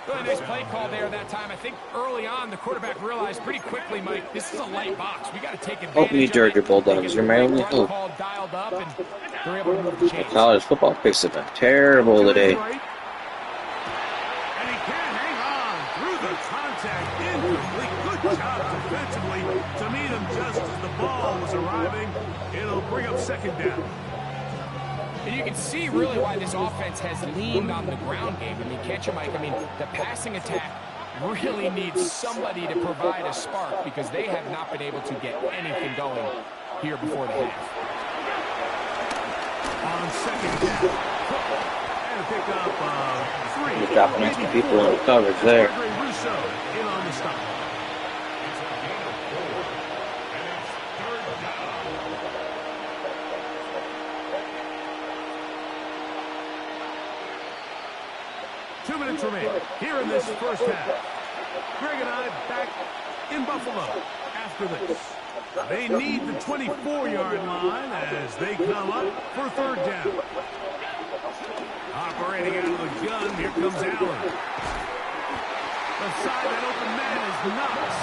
Really nice play call there that time. I think early on the quarterback realized pretty quickly, Mike, this is a light box. We got to take advantage Hope you, Georgia Bulldogs. You're my only hope. Dialed up, and they're able to move the chains. College football picks have been terrible today. And he can hang on through the contact. Incomplete. Good job defensively to meet him just as the ball was arriving. It'll bring up 2nd down. And you can see really why this offense has leaned on the ground game. I mean, can't you, Mike? I mean, the passing attack really needs somebody to provide a spark because they have not been able to get anything going here before the half. On 2nd down. And a pickup of 3. You're dropping extra people in the coverage there. Russo in on the stop. 2 minutes remain here in this first half. Greg and I back in Buffalo after this. They need the 24-yard line as they come up for third down. Operating out of the gun, here comes Allen. The side that open man is Knox.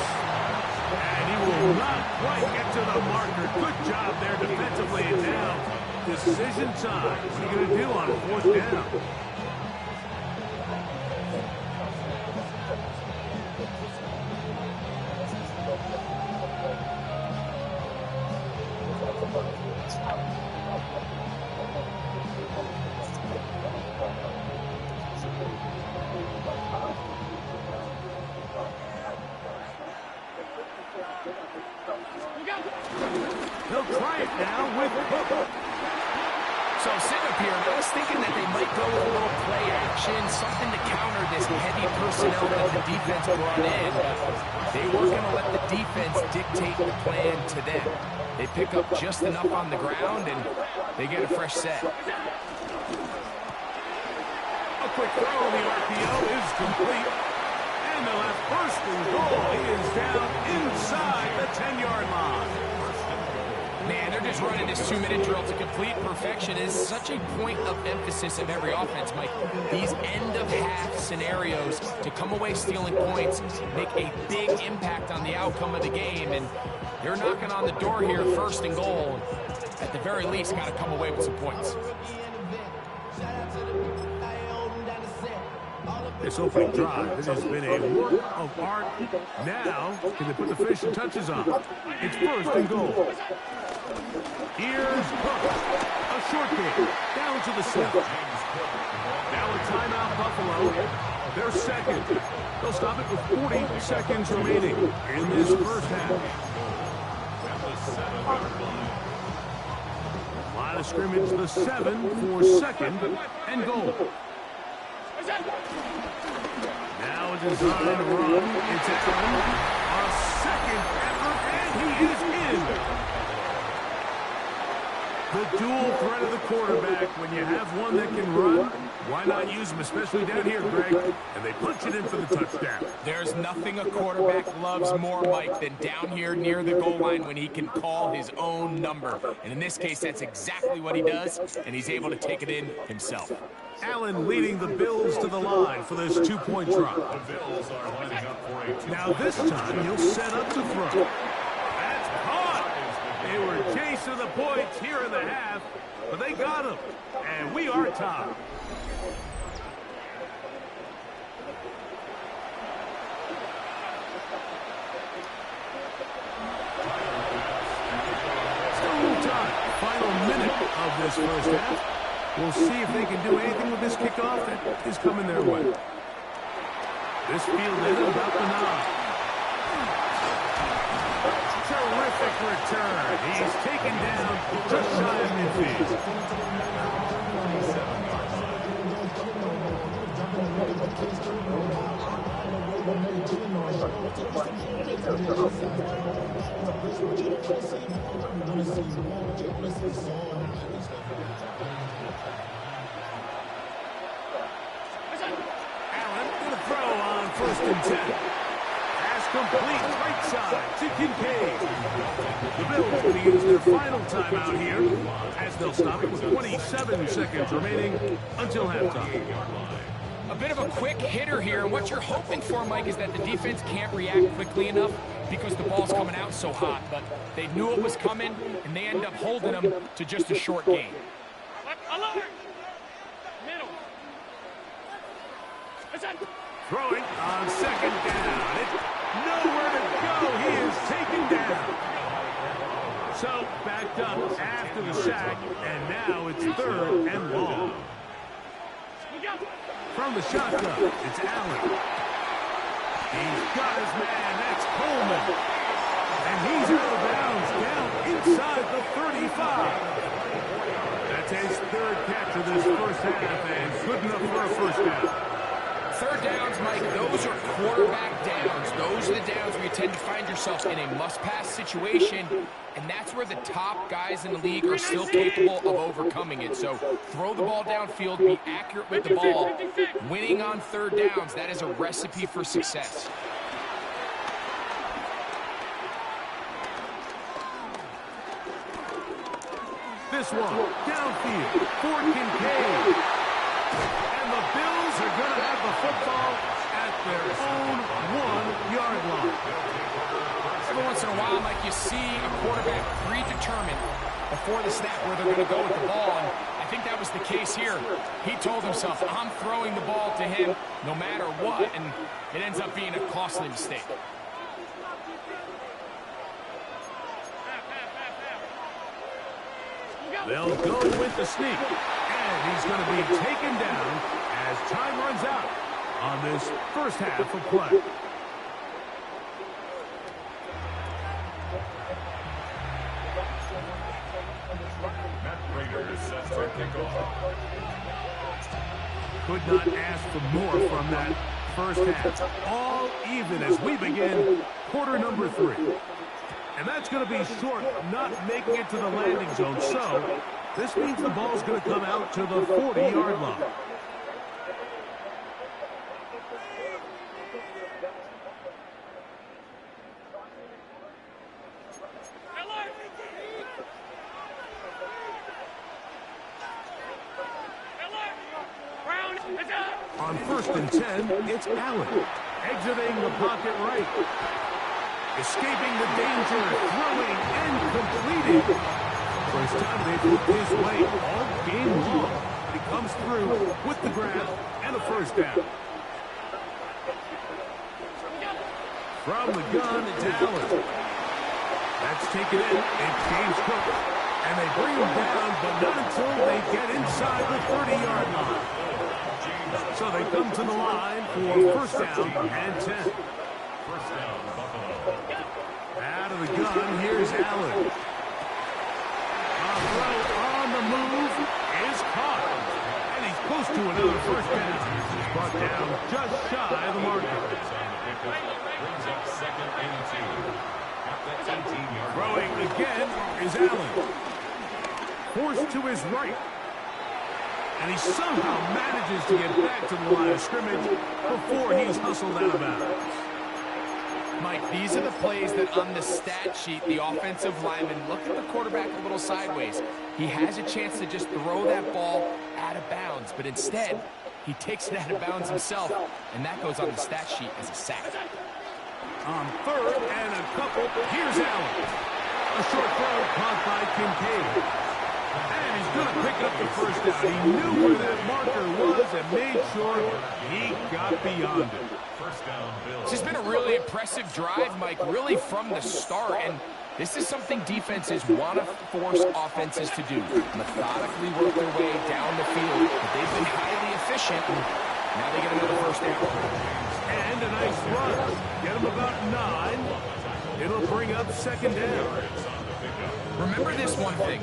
And he will not quite get to the marker. Good job there defensively. And now, decision time. What are you going to do on fourth down? They'll try it now with Booker. So sitting up here, I was thinking that they might go with a little play action, something to counter this heavy personnel that the defense brought in. They were going to let the defense dictate the plan to them. They pick up just enough on the ground, and they get a fresh set. A quick throw on the RPO is complete. And they'll have first and goal. He is down inside the 10-yard line. Man, they're just running this 2-minute drill to complete perfection. It is such a point of emphasis of every offense, Mike. These end-of-half scenarios to come away stealing points make a big impact on the outcome of the game, and they're knocking on the door here, first and goal. At the very least, got to come away with some points. This opening drive, it has been a work of art. Now, can they put the finishing touches on? It's first and goal. Here's Cook. A short game. Down to the 7. Now a timeout, Buffalo. They're second. They'll stop it with 40 seconds remaining in this first half. Line of scrimmage, the 7 for second and goal. Now a design run. It's Allen. A second effort, and he is in. The dual threat of the quarterback. When you have one that can run, why not use him, especially down here, Greg? And they punch it in for the touchdown. There's nothing a quarterback loves more, Mike, than down here near the goal line when he can call his own number. And in this case, that's exactly what he does, and he's able to take it in himself. Allen leading the Bills to the line for this 2-point try. The Bills are lining up for a Now this time, he'll set up to throw. That's caught. They were chasing the points here in the half, but they got him. And we are tied. Still a little time. Final minute of this first half. We'll see if they can do anything with this kickoff that is coming their way. This field is about the 9. Terrific return. He's taken down just shy of midfield. Allen with a throw on first and 10. Pass complete right side to Kincaid. The Bills going to use their final timeout here as they'll stop it with 27 seconds remaining until halftime. A bit of a quick hitter here, and what you're hoping for, Mike, is that the defense can't react quickly enough because the ball's coming out so hot, but they knew it was coming, and they end up holding them to just a short gain. Throwing on second down. It's nowhere to go. He is taken down. So backed up after the sack, and now it's third and long. From the shotgun, it's Allen. He's got his man. That's Coleman. And he's out of bounds down inside the 35. That's his third catch of this first half, and good enough for a first down. Third downs, Mike, those are quarterback downs. Those are the downs where you tend to find yourself in a must-pass situation, and that's where the top guys in the league are still capable of overcoming it. So throw the ball downfield, be accurate with the ball. Winning on third downs, that is a recipe for success. This one, downfield, for Kincaid. And the Bills are going to have the football at their own 1-yard line. Every once in a while, Mike, you see a quarterback predetermined before the snap where they're going to go with the ball, and I think that was the case here. He told himself, I'm throwing the ball to him no matter what, and it ends up being a costly mistake. They'll go with the sneak, and he's going to be taken down as time runs out on this first half of play. Could not ask for more from that first half. All even as we begin quarter number 3. And that's going to be short, not making it to the landing zone. So this means the ball's going to come out to the 40-yard line. On 1st and 10, it's Allen, exiting the pocket right. Escaping the danger, throwing, and completing. First time they've looked his way all game long. He comes through with the grab and a first down. From the gun, it's Allen. That's taken in, it's James Cook. And they bring him down, but not until they get inside the 30-yard line. So they come to the line for first down and 10. First down, Buffalo. Out of the gun, here's Allen. A throw on the move is caught. And he's close to another first down. He's brought down just shy of the marker. Brings up 2nd and 2. At the 18-yard. Throwing again is Allen. Forced to his right. And he somehow manages to get back to the line of scrimmage before he's hustled out of bounds. Mike, these are the plays that on the stat sheet, the offensive lineman look at the quarterback a little sideways. He has a chance to just throw that ball out of bounds, but instead, he takes it out of bounds himself, and that goes on the stat sheet as a sack. On 3rd and a couple, here's Allen. A short throw caught by Kincaid. And he's going to pick up the first down. He knew where that marker was and made sure he got beyond it. First down, Bills. This has been a really impressive drive, Mike, really from the start. And this is something defenses want to force offenses to do. Methodically work their way down the field. But they've been highly efficient. And now they get another first down. And a nice run. Get him about 9. It'll bring up 2nd down. Remember this one thing.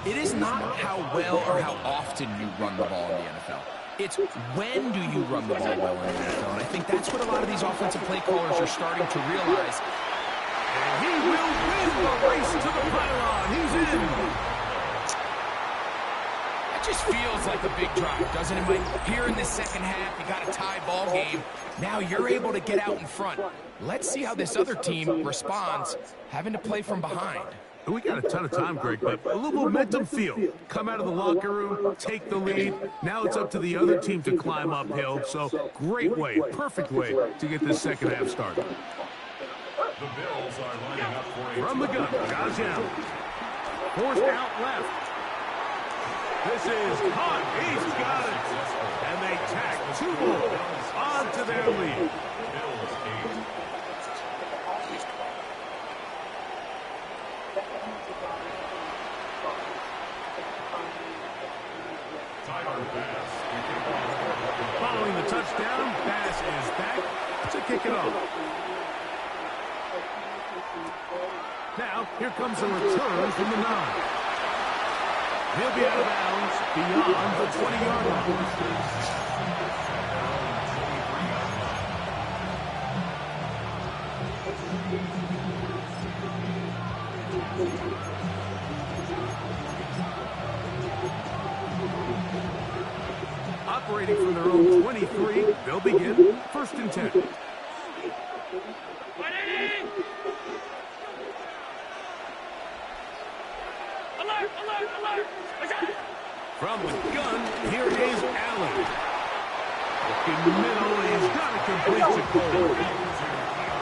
It is not how well or how often you run the ball in the NFL. It's when do you run the ball well in the NFL. And I think that's what a lot of these offensive play callers are starting to realize. And he will win the race to the pylon. He's in. That just feels like a big drive, doesn't it, Mike? Here in the second half, you got a tie ball game. Now you're able to get out in front. Let's see how this other team responds, having to play from behind. We got a ton of time, Greg, but a little momentum feel. Come out of the locker room, take the lead. Now it's up to the other team to climb uphill. So great way, perfect way to get this second half started. The Bills are lining up for a From the gun, Josh Allen. Forced out left. This is caught. He's got it. And they tack 2 more onto their lead. Bills 8. Following the touchdown, Bass is back to kick it off. Now, here comes a return from the 9. He'll be out of bounds beyond the 20-yard line. Operating from their own 23, they'll begin 1st and 10. From the gun, here is Allen. Looking middle, he's got to complete to Cole.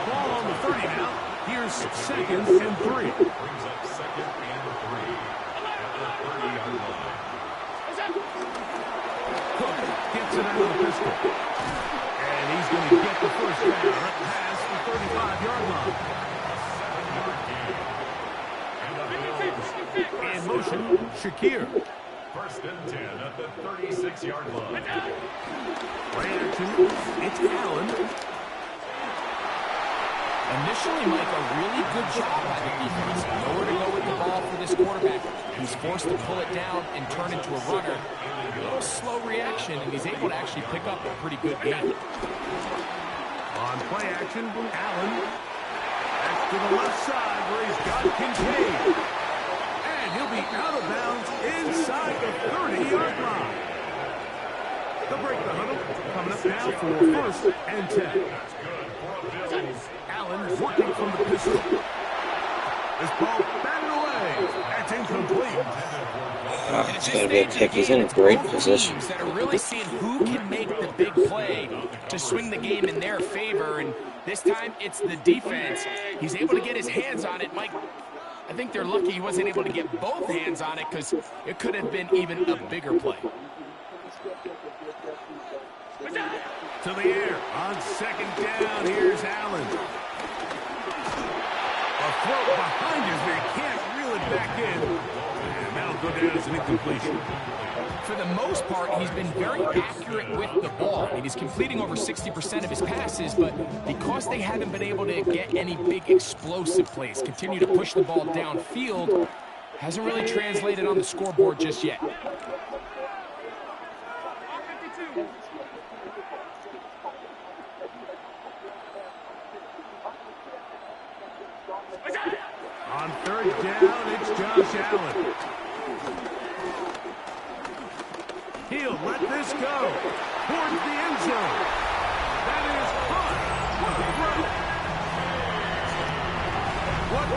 Ball on the 30 now. Here's 2nd and 3. Brings up 2nd and 3 at the 30-yard line. Cook gets it out of the pistol. And he's going to get the 1st down past the 35-yard line. 7-yard gain. And the Bills. In motion, Shakir. 1st and 10 at the 36-yard line. Play action, it's Allen. Initially, Mike, a really good job by the defense. Nowhere to go with the ball for this quarterback. He's forced to pull it down and turn into a runner. A little slow reaction, and he's able to actually pick up a pretty good game. On play action, Allen. Back to the left side where he's got Kincaid. And he'll be out of bounds inside the 30-yard line. They'll break the huddle. Coming up now for 1st and 10. Allen working from the pistol. This ball batted away. That's incomplete. It's going to be a pick. He's in a great position. That are really seeing who can make the big play to swing the game in their favor, and this time it's the defense. He's able to get his hands on it. Mike, I think they're lucky he wasn't able to get both hands on it because it could have been even a bigger play. To the air on 2nd down. Here's Allen. A throw behind his man. Can't reel it back in. And that'll go down as an incompletion. For the most part, he's been very accurate with the ball. I mean, he's completing over 60% of his passes, but because they haven't been able to get any big explosive plays, continue to push the ball downfield, hasn't really translated on the scoreboard just yet. On 3rd down, it's Josh Allen. He'll let this go towards the end zone. That is caught. What a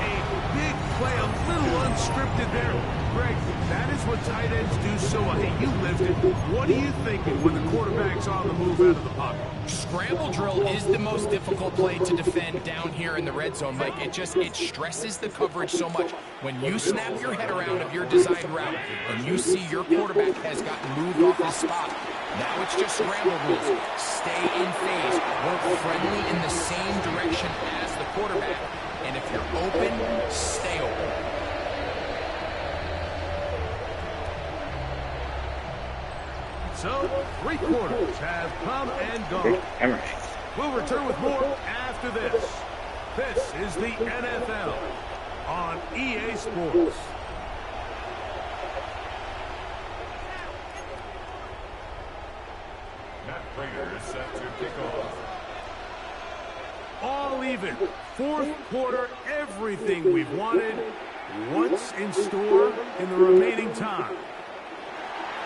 big play, a little unscripted there. Greg, that is what tight ends do so well. Hey, you lived it. What are you thinking when the quarterback's on the move out of the pocket? Scramble drill is the most difficult play to defend down here in the red zone. Like, it stresses the coverage so much. When you snap your head around of your designed route and you see your quarterback has gotten moved off his spot, now it's just scramble rules. Stay in phase. Work friendly in the same direction as the quarterback. And if you're open, stay open. So, 3 quarters have come and gone. We'll return with more after this. This is the NFL on EA Sports. Matt Prater is set to kick off. All even. 4th quarter, everything we've wanted. What's in store in the remaining time?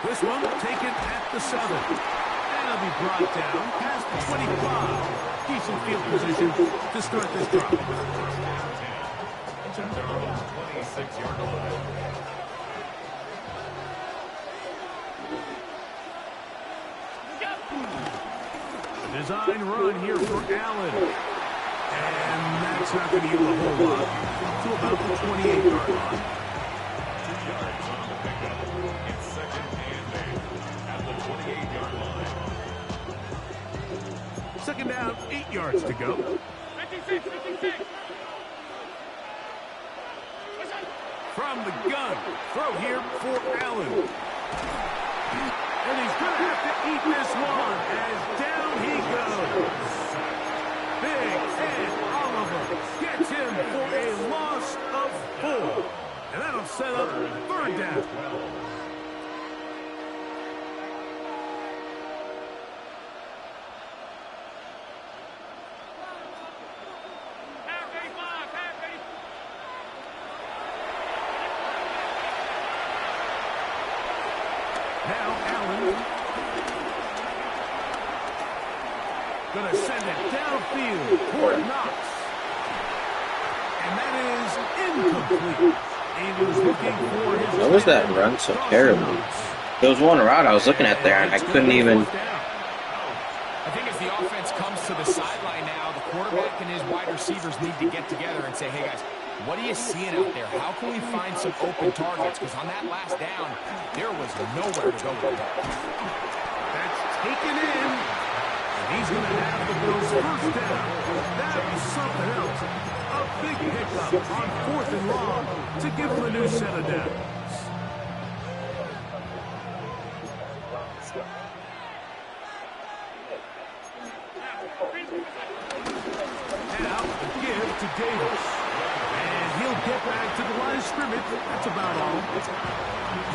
This one taken at the 7. And it'll be brought down past the 25. Decent field position to start this drive. It's at their own 26-yard line. A design run here for Allen. And that's not going to yield a whole lot. To about the 28-yard line. 2 yards on the pickup. It's 2nd and 8 at the 28-yard line. 2nd down, 8 yards to go. 56. From the gun, throw here for Allen. And he's going to have to eat this one as down he goes. Big Ed Oliver gets him for a loss of 4. And that'll set up 3rd down. Now Allen. Gonna send it downfield toward Knox. And that is incomplete. He was looking for his... What was that run so terrible? There was one route I was looking at there, and I couldn't even... I think as the offense comes to the sideline now, the quarterback and his wide receivers need to get together and say, hey, guys, what are you seeing out there? How can we find some open targets? Because on that last down, there was nowhere to go with the ball. That's taken in. And he's going to have the Bills first down. That is something else. A big pickup on 4th and long to give them a new set of downs. Now, a give to Davis. And he'll get back to the line of scrimmage. That's about all.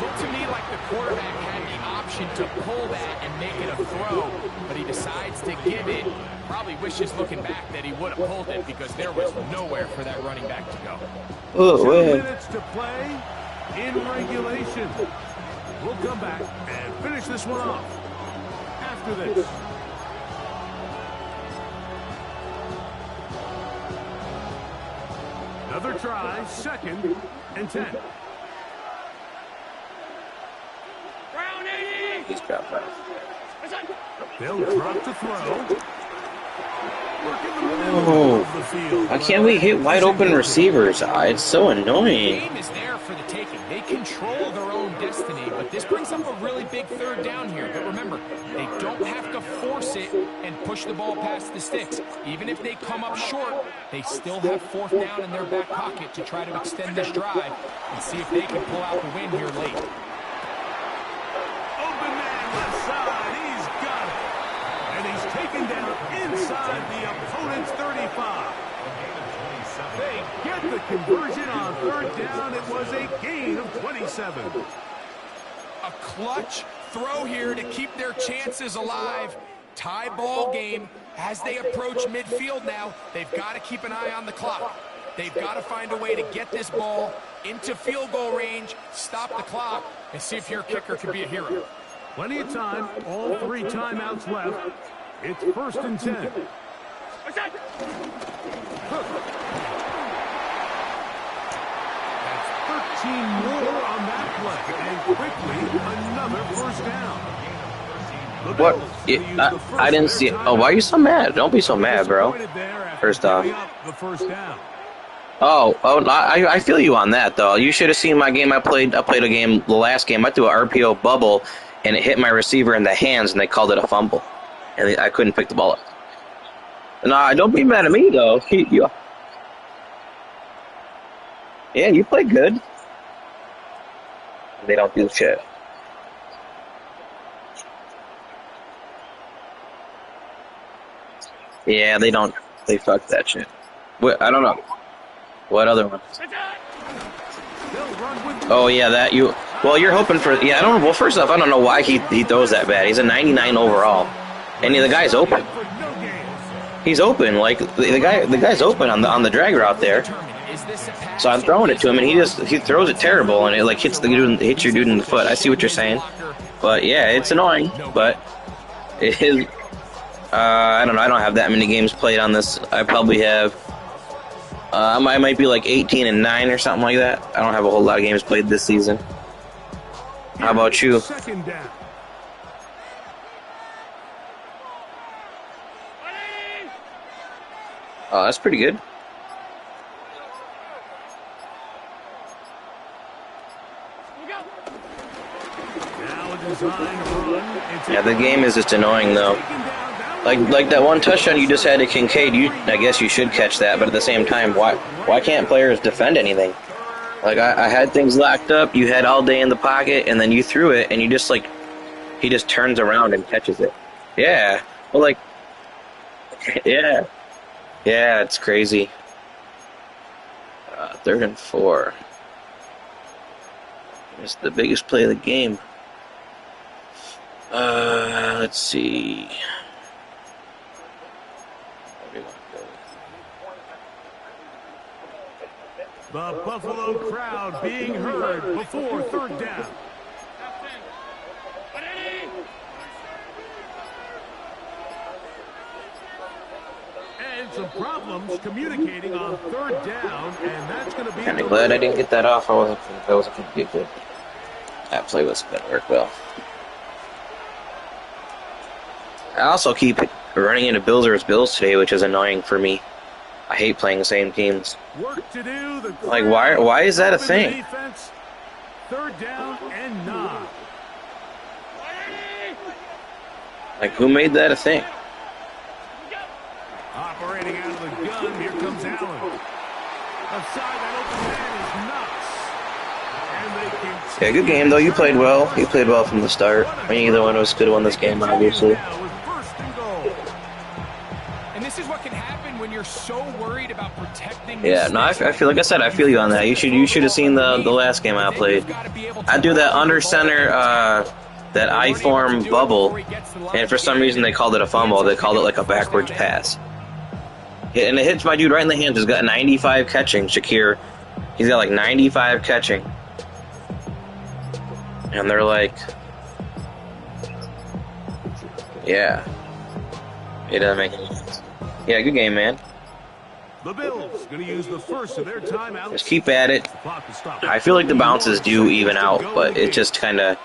Looked to me like the quarterback had the option to pull that and make it a throw, but he decides to give it. Probably wishes looking back that he would have pulled it because there was nowhere for that running back to go. 2 minutes to play in regulation. We'll come back and finish this one off after this. Another try, 2nd and 10. He's dropped out. They'll drop to throw. Oh, why can't we hit wide open receivers? It's so annoying. The game is there for the taking. They control their own destiny, but this brings up a really big 3rd down here. But remember, they don't have to force it and push the ball past the sticks. Even if they come up short, they still have 4th down in their back pocket to try to extend this drive and see if they can pull out the win here late. Open man left side, he's got it. And he's taken down inside the opponent's 35. They get the conversion on 3rd down. It was a gain of 27. A clutch throw here to keep their chances alive. Tie ball game as they approach midfield now. They've got to keep an eye on the clock. They've got to find a way to get this ball into field goal range, stop the clock, and see if your kicker can be a hero. Plenty of time. All 3 timeouts left. It's 1st and 10. Cook. That's 13 more on that play. And quickly, another 1st down. What? I didn't see it. Oh, why are you so mad? Don't be so mad, bro. First off. The 1st down. Oh, I feel you on that, though. You should have seen my game. I played a game, the last game. I threw an RPO bubble, and it hit my receiver in the hands, and they called it a fumble. And I couldn't pick the ball up. Nah, don't be mad at me, though. Yeah, you play good. They don't do shit. Yeah, they don't. They fuck that shit. I don't know. What other one? Oh, yeah, that you... Well, you're hoping for... Yeah, I don't know. Well, first off, I don't know why he throws that bad. He's a 99 overall. And the guy's open. He's open. Like, the guy's open on the drag route there. So I'm throwing it to him, and he throws it terrible, and it, like, hits your dude in the foot. I see what you're saying. But, yeah, it's annoying. But it is... I don't know. I don't have that many games played on this. I probably have... I might be like 18-9 or something like that. I don't have a whole lot of games played this season. How about you? Oh, that's pretty good. Yeah, the game is just annoying though. Like that one touchdown you just had to Kincaid, I guess you should catch that, but at the same time, why can't players defend anything? Like I had things locked up, you had all day in the pocket, and then you threw it, and you just like he just turns around and catches it. Yeah, well, like yeah, it's crazy. 3rd and 4. It's the biggest play of the game. Let's see. The Buffalo crowd being heard before 3rd down. some problems communicating on third down, and that's going to be... Kind of glad I didn't get that off. That wasn't going to be good. That play was going to work well. I also keep running into Bills versus Bills today, which is annoying for me. I hate playing the same teams. Work to do. Like, why is that a thing? Defense, third down and 9. Like, who made that a thing? Operating out of the gun, here comes Allen. Outside that open man is nuts. And they can... Yeah, good game, though. You played well. You played well from the start. I mean, either one of us could have won this game, obviously. And this is what can happen when you're so worried about protecting... Yeah, no, I feel like I said, I feel you on that. You should have seen the last game I played. I do that under center, that I-form bubble, and for some reason they called it a fumble. They called it like a backwards pass. And it hits my dude right in the hands. He's got 95 catching, Shakir. He's got like 95 catching. And they're like, yeah. It doesn't make any sense. Yeah, good game, man. The Bills going to use the first of their timeouts. Just keep at it. I feel like the bounces do even out, but it just kind of...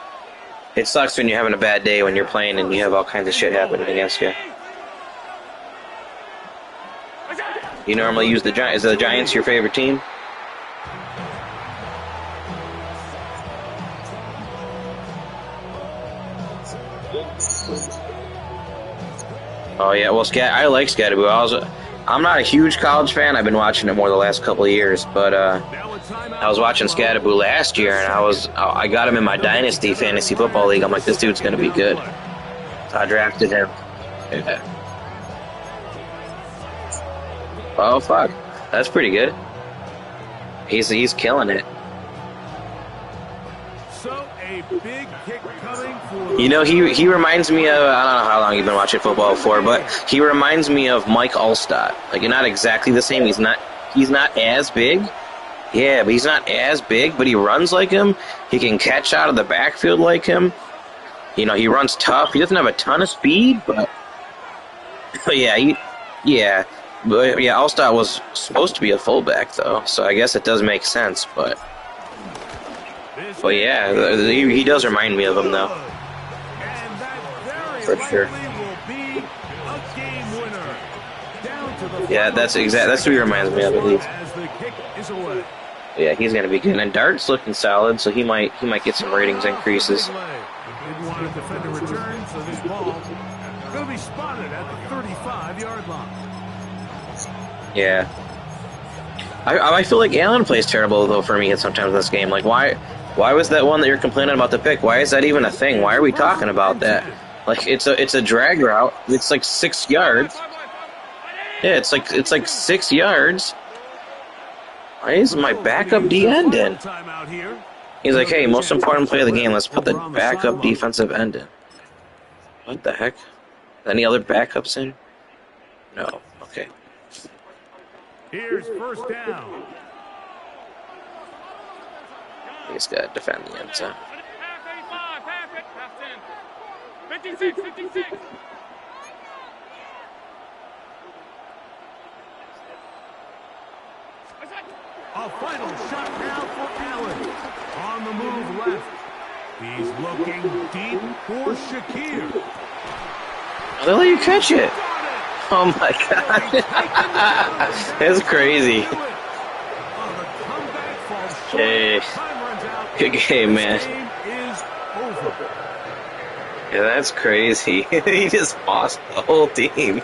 It sucks when you're having a bad day when you're playing and you have all kinds of shit happening against you. You normally use the Giants. Is the Giants your favorite team? Oh yeah, well, I like Scatterboo. I'm not a huge college fan. I've been watching it more the last couple of years, but I was watching Scatterboo last year, and I got him in my Dynasty Fantasy Football League. I'm like, this dude's gonna be good. So I drafted him. Yeah. Oh fuck, that's pretty good. He's killing it. So a big kick coming for... You know, he reminds me of, I don't know how long you've been watching football for, but he reminds me of Mike Allstott. Like, you're not exactly the same. He's not as big. Yeah, but he's not as big, but he runs like him. He can catch out of the backfield like him. You know, he runs tough. He doesn't have a ton of speed, but yeah, Allstott was supposed to be a fullback, though, so I guess it does make sense, but yeah, he does remind me of him, though. For sure. Yeah, that's who he reminds me of, at least. Yeah, he's gonna be good. And Dart's looking solid, so he might get some ratings increases. Didn't want to defend a return, so this ball gonna be spotted at the 35-yard line. Yeah. I feel like Allen plays terrible, though, for me sometimes in this game. Like, why was that one that you're complaining about the pick? Why is that even a thing? Why are we talking about that? Like, it's a drag route. It's like 6 yards. Yeah, it's like 6 yards. Why is my backup D end in? He's like, hey, most important play of the game, let's put the backup defensive end in. What the heck? Any other backups in? No. Okay. Here's first down. He's got to defend the end zone. 56. A final shot now for Allen. On the move left. He's looking deep for Shakir. They'll let you catch it. Oh my god. That's crazy. Hey. Good game, man. Yeah, that's crazy. He just lost the whole team.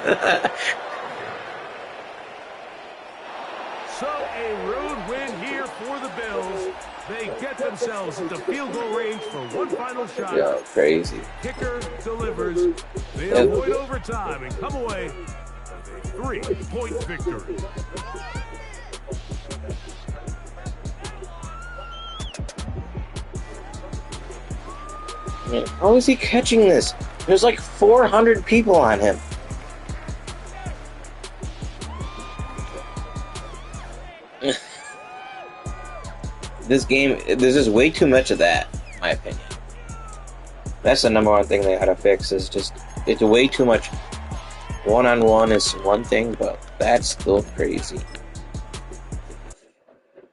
So a road win here for the Bills. They get themselves into field goal range for one final shot. Yo, crazy. Kicker delivers. They avoid overtime and come away with a 3-point victory. Man, how is he catching this? There's like 400 people on him. This game, there's just way too much of that, in my opinion. That's the number one thing they gotta fix, is just, it's way too much One-on-one is one thing, but that's still crazy. So it's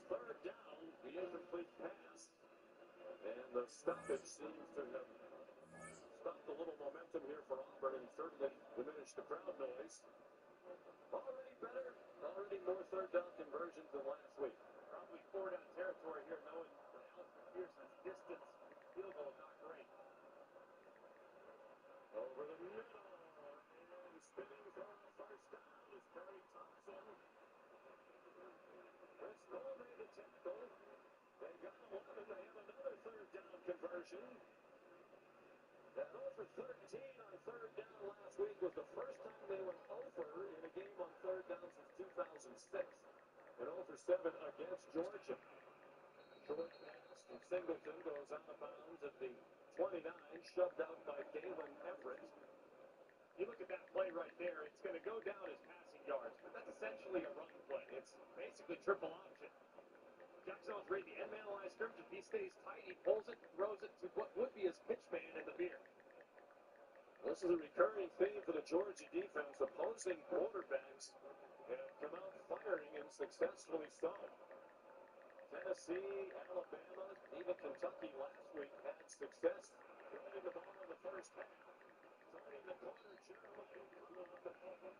third down, the incomplete pass, and the stoppage seems to have stopped a little momentum here for Auburn and certainly diminished the crowd noise. Already better, already more third down conversions than last week. Probably four-down territory here, knowing that Alfred Pierce's distance field goal not great. Over the middle, and spinning for a first down is Curry Thompson. Bristol made the tackle. They got him one, and they have another third down conversion. That 0 for 13 on third down last week was the first time they went over in a game on third down since 2006. And 0 for 7 against Georgia. Short pass from Singleton goes out of bounds at the 29, shoved out by Galen Everett. You look at that play right there, it's going to go down as passing yards, but that's essentially a run play. It's basically triple option. Jackson's read the end man line scrimmage. If he stays tight, he pulls it, throws it to what would be his pitch man in the veer. This is a recurring theme for the Georgia defense. Opposing quarterbacks have come out firing and successfully so. Tennessee, Alabama, even Kentucky last week had success running the ball in the first half. Turning the corner, Jeremiah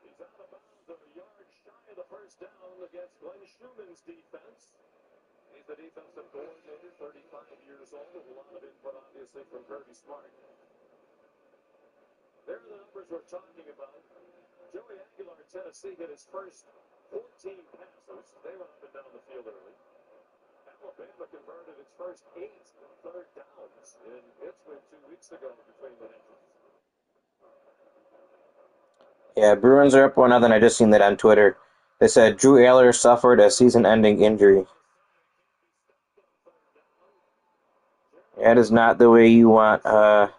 he's out of bounds a yard shy of the first down against Glenn Schumann's defense. He's the defensive coordinator, 35 years old, with a lot of input, obviously, from Kirby Smart. There are the numbers we're talking about. Joey Aguilar, Tennessee, hit his first 14 passes. They went up and down the field early. Alabama converted its first 8 third downs in Pittsburgh 2 weeks ago between the nations. Yeah, Bruins are up 1-0. I just seen that on Twitter. They said Drew Aller suffered a season-ending injury. That is not the way you want. Not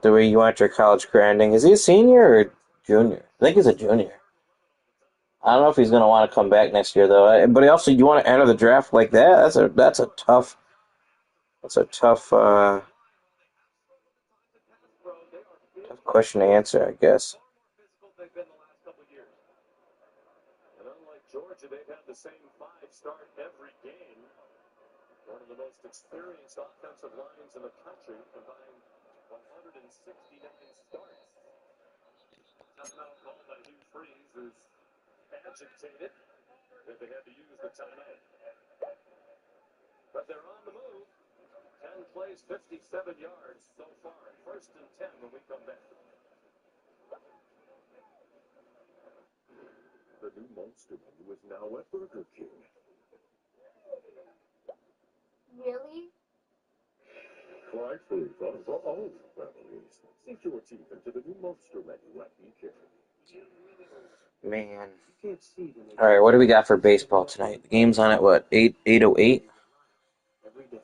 the way you want your college career ending. Is he a senior or junior? I think he's a junior. I don't know if he's going to want to come back next year though. But also, you want to enter the draft like that? That's a tough question to answer, I guess. And unlike Georgia, they've had the same 5 start every game. One of the most experienced offensive lines in the country, combined 169 starts. Timeout called by Hugh Freeze, who's agitated that they had to use the timeout. But they're on the move. 10 plays, 57 yards so far. First and 10 when we come back. The new Monster Menu is now at Burger King. Really? Delightfully fun for all families. Sink your teeth into the new Monster Menu at BK. Man. All right, what do we got for baseball tonight? The game's on at what? 8:08. Every day.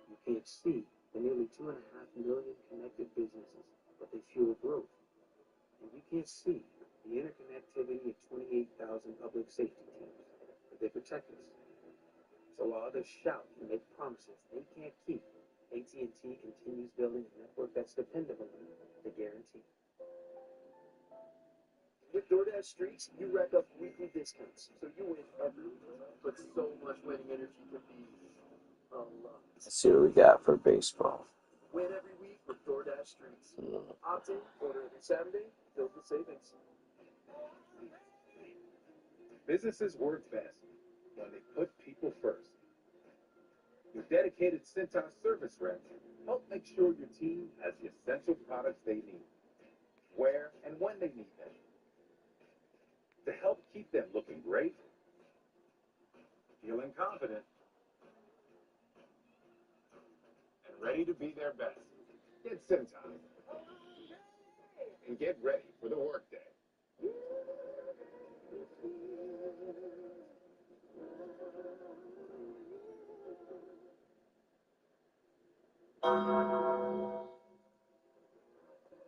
You can't see the nearly 2.5 million connected businesses, but they fuel growth. And you can't see the interconnectivity of 28,000 public safety teams, but they protect us. So while others shout and make promises they can't keep, AT&T continues building a network that's dependable enough to guarantee. With DoorDash Streaks, you rack up weekly discounts, so you win every week. But so much winning energy can be unlocked. Let's see what we got for baseball. Win every week with DoorDash Streaks. Opt in, order every Saturday, build the savings. Businesses work best when they put people first. Your dedicated Cintas service reps help make sure your team has the essential products they need, where and when they need them, to help keep them looking great, feeling confident, and ready to be their best. Get Cintas and get ready for the workday. All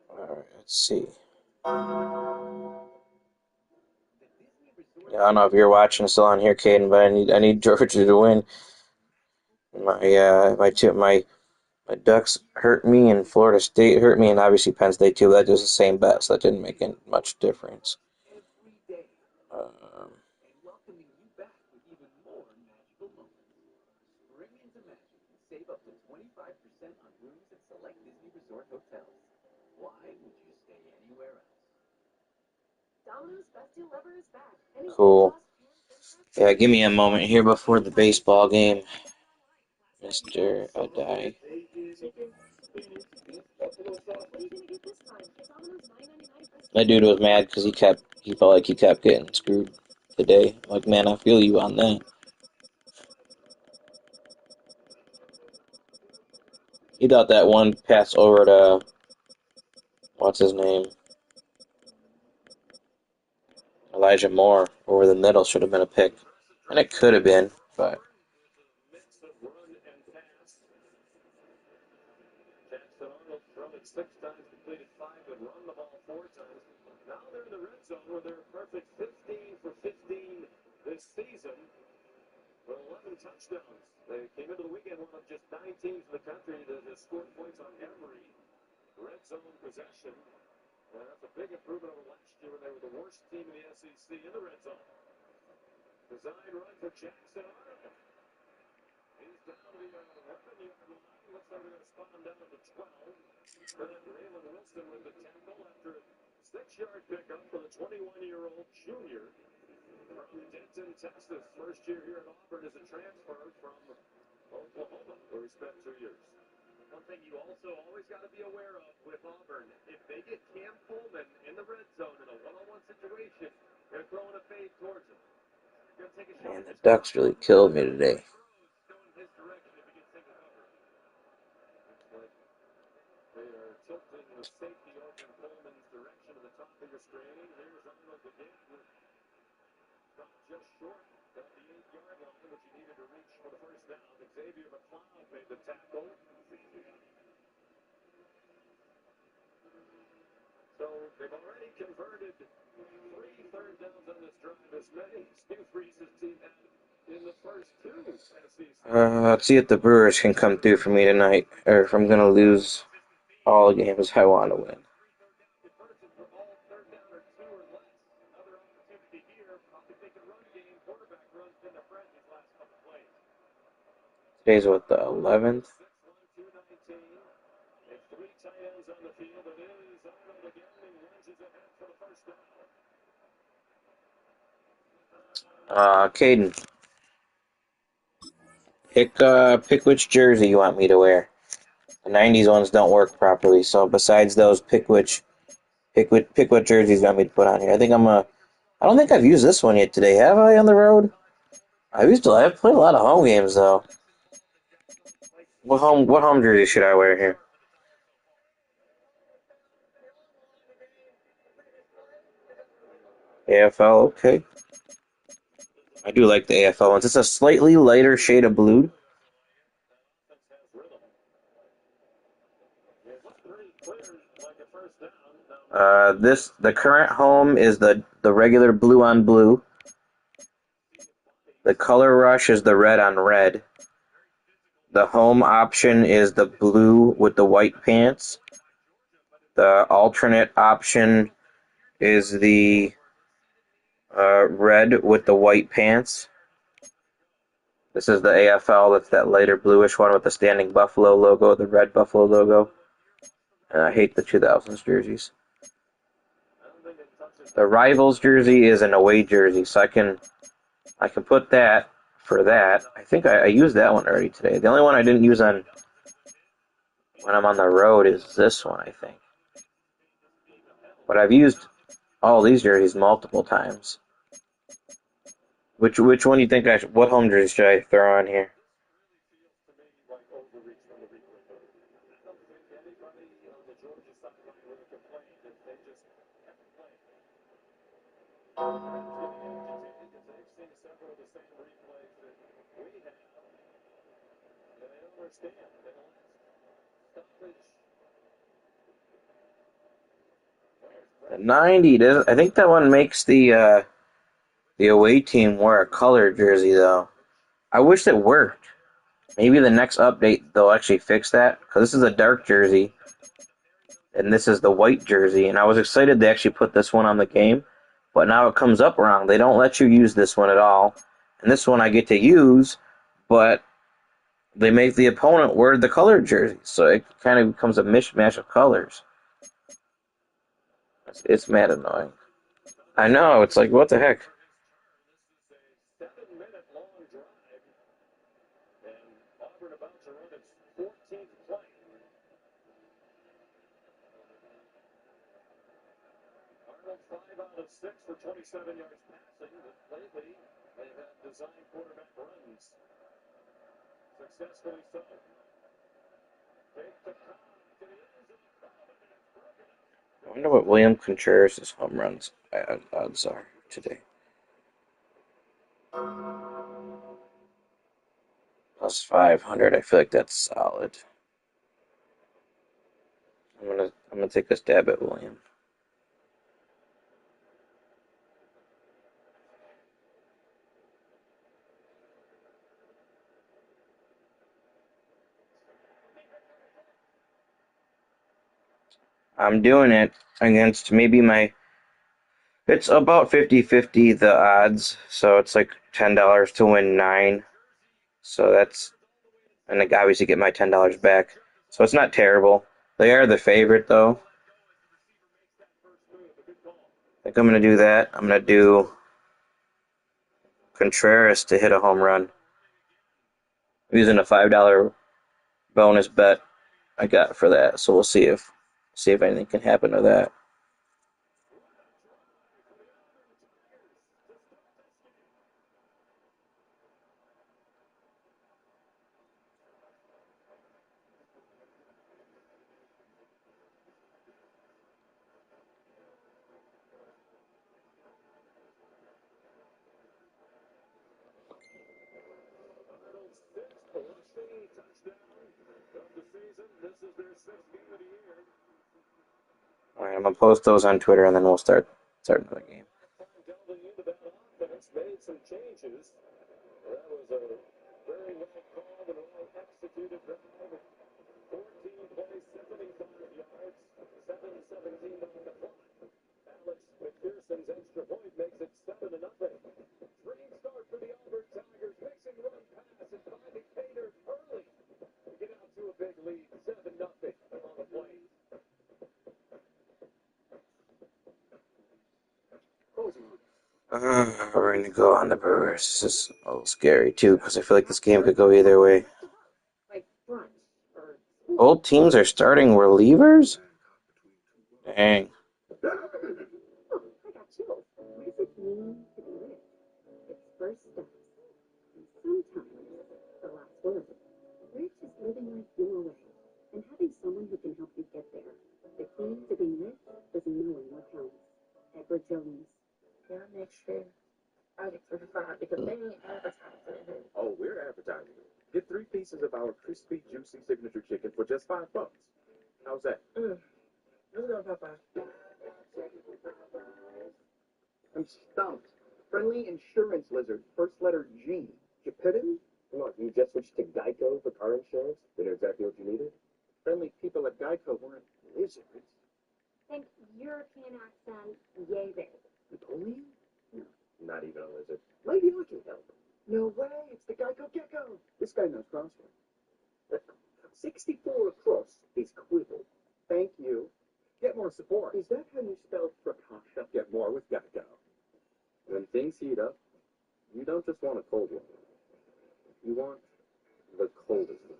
right, let's see. Yeah, I don't know if you're watching still on here, Caden, but I need Georgia to win. My My Ducks hurt me, and Florida State hurt me, and obviously Penn State too. That was the same bet, so that didn't make much difference. And welcoming you back with even more magical moments. Spring into Magic and save up to 25% on rooms at select Disney Resort hotels. Why would you stay anywhere else? Domino's Best Deal Ever is back. Cool. Yeah, give me a moment here before the baseball game, Mr. Adai. That dude was mad because he felt like he kept getting screwed today. Like, man, I feel you on that. He thought that one pass over to, what's his name? Elijah Moore over the middle should have been a pick. And it could have been, but. Six times, completed 5, but run the ball 4 times. Now they're in the red zone where they're a perfect 15 for 15 this season with 11 touchdowns. They came into the weekend one of just 9 teams in the country that has scored points on every red zone possession. And that's a big improvement over last year when they were the worst team in the SEC in the red zone. Design run for Jackson. He's down to the 11-yard line. Looks like they're going to spot him down at the 12. Raylan Wilson with the tackle after a 6-yard pickup for the 21-year-old junior from Denton, Texas. First year here at Auburn as a transfer from Oklahoma, where he spent 2 years. One thing you also always got to be aware of with Auburn, if they get Cam Coleman in the red zone in a one-on-one situation, they're throwing a fade towards him. Man, the Ducks really killed me today. They are tilting the safety over in Coleman's direction to the top of your screen. Here's Arnold again. Dropped just short of the 8-yard line, which he needed to reach for the first down. Xavier McLeod made the tackle. So they've already converted 3 third downs on this drive, as many as Hugh Freeze's team had in the first 2 SEC. Let's see if the Brewers can come through for me tonight, or if I'm going to lose all the games I want to win. Today's what, the 11th? Caden. Pick which jersey you want me to wear. The 90s ones don't work properly, so besides those, pick what jerseys you want me to put on here. I don't think I've used this one yet today, have I, on the road? I've played a lot of home games, though. What home jersey should I wear here? AFL, okay. I do like the AFL ones. It's a slightly lighter shade of blue. The current home is the regular blue on blue. The color rush is the red on red. The home option is the blue with the white pants. The alternate option is the red with the white pants. This is the AFL. That's that lighter bluish one with the standing buffalo logo, the red buffalo logo. And I hate the 2000s jerseys. The Rivals jersey is an away jersey, so I can put that for that. I think I used that one already today. The only one I didn't use when I'm on the road is this one, I think. But I've used all these jerseys multiple times. Which one do you think what home jersey should I throw on here? The 90, I think that one makes the away team wear a color jersey, though. I wish it worked. Maybe the next update they'll actually fix that, because this is a dark jersey, and this is the white jersey, and I was excited they actually put this one on the game, but now it comes up wrong. They don't let you use this one at all, and this one I get to use, but they make the opponent wear the colored jersey, so it kind of becomes a mishmash of colors. It's mad annoying. I know, it's like, what the heck? This is a 7-minute long drive, and Auburn about to run its 14th play. Arnold 5 out of 6 for 27 yards passing, but lately they've had design quarterback runs. Successfully so. Take the count to the end zone. I wonder what William Contreras' home runs odds are today. Plus 500. I feel like that's solid. I'm gonna take a stab at William. I'm doing it against maybe my. It's about 50-50 the odds, so it's like $10 to win 9. So that's, and I obviously get my $10 back. So it's not terrible. They are the favorite though. I think I'm gonna do that. I'm gonna do Contreras to hit a home run. I'm using a $5 bonus bet I got for that. So we'll see if anything can happen to that. Arnold's 6th rushing touchdown of the season. This is their 6th game of the year. All right, I'm gonna post those on Twitter, and then we'll start another game. Delving into that offense, made some changes. That was a very well called and well executed drive. 14 plays, 75 yards, 7:17 on the clock. Alex McPherson's extra point makes it 7-0. Dream start for the Auburn Tigers, mixing run pass and finding Painter early to get out to a big lead, 7-0 on the play. We're gonna go on the Brewers. This is a little scary too, because I feel like this game could go either way. Both teams are starting relievers? Dang. Oh, I got chills. What does it mean to be lit? It's first steps. And sometimes the last word. Rich is living life your way and having someone who can help you get there. The key to being lit is knowing what counts. Edward Jones. Yeah, next year I get 35 because they ain't advertising it. Oh, we're advertising. Get 3 pieces of our crispy, juicy signature chicken for just $5. How's that? Let's go, Papa. I'm stumped. Friendly insurance lizard, first letter G. Geppetto? Come on, you just switched to Geico for car insurance? They know exactly what you needed? Friendly people at Geico weren't lizards. Think European accent, yay big. Napoleon? No, not even a lizard. Maybe I can help. No way, it's the Geico Gecko. This guy knows crossword. 64 across is quibble. Thank you. Get more support. Is that how you spell Prakasha? Get more with Geico. When things heat up, you don't just want a cold one. You want the coldest one.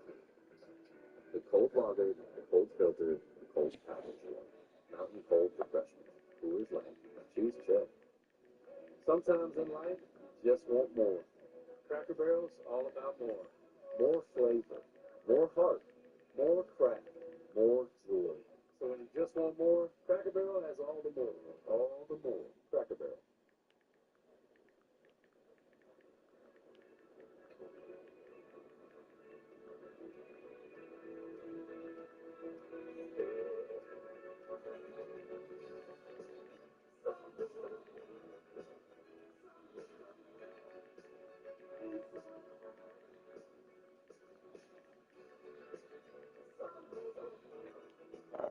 The cold lager, the cold filter, the cold package one. Mountain cold refreshment. Coors Light. Choose chill. Sometimes in life, you just want more. Cracker Barrel's all about more. More flavor. More heart. More crack. More joy. So when you just want more, Cracker Barrel has all the more. All the more. Cracker Barrel.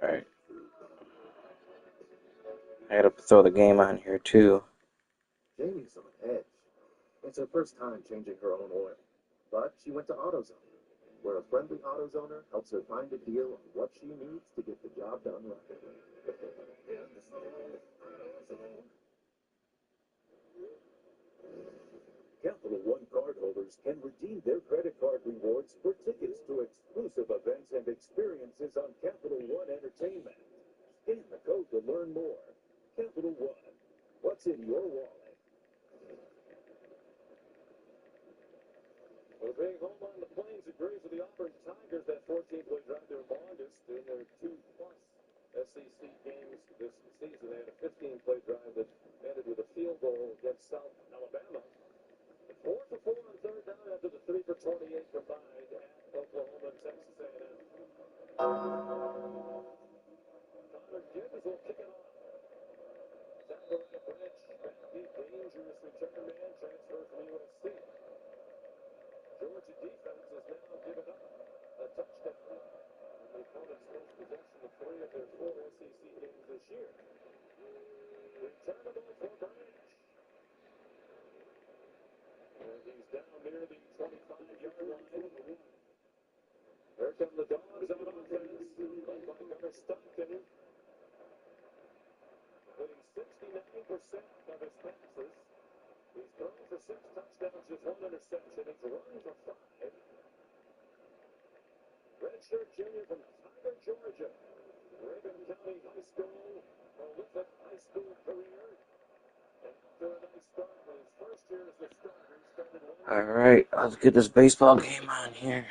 Alright. I gotta throw the game on here too. Jamie's on edge. It's her first time changing her own oil. But she went to AutoZone, where a friendly AutoZoner helps her find a deal on what she needs to get the job done right. Capital One cardholders can redeem their credit card rewards for tickets to exclusive events and experiences on Capital One Entertainment. Scan the code to learn more. Capital One. What's in your wallet? Well, being home on the Plains agrees with the Auburn Tigers. That 14-play drive their longest in their 2+ SEC games this season. They had a 15-play drive that ended with a field goal against South Alabama. 4 for 4 on third down after the 3 for 28 combined at Oklahoma and Texas A&M. Connor Gibbs will kick it off. Tackle right branch, back deep, dangerous return man, transfer from USC. Georgia defense has now given up a touchdown in the opponent's first possession of 3 of their 4 SEC games this year. Returnable for Branch. And he's down near the 25-yard line. Here come the Dogs on offense, led by Gunnar Stockton. Completing 69% of his passes. He's thrown for 6 touchdowns, just 1 interception. He's run for 5. Redshirt junior from Tiger, Georgia. Reagan County High School, prolific high school career. And after a nice start with his first year as the starter, he started 1 Alright, let's get this baseball game on here.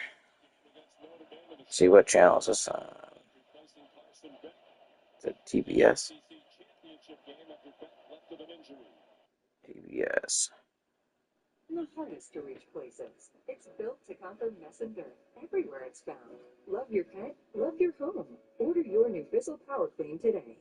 See what channel is this on? Is it TBS? TBS. The hardest to reach places. It's built to conquer mess and dirt. Everywhere it's found. Love your pet, love your home. Order your new Bissell Power Clean today.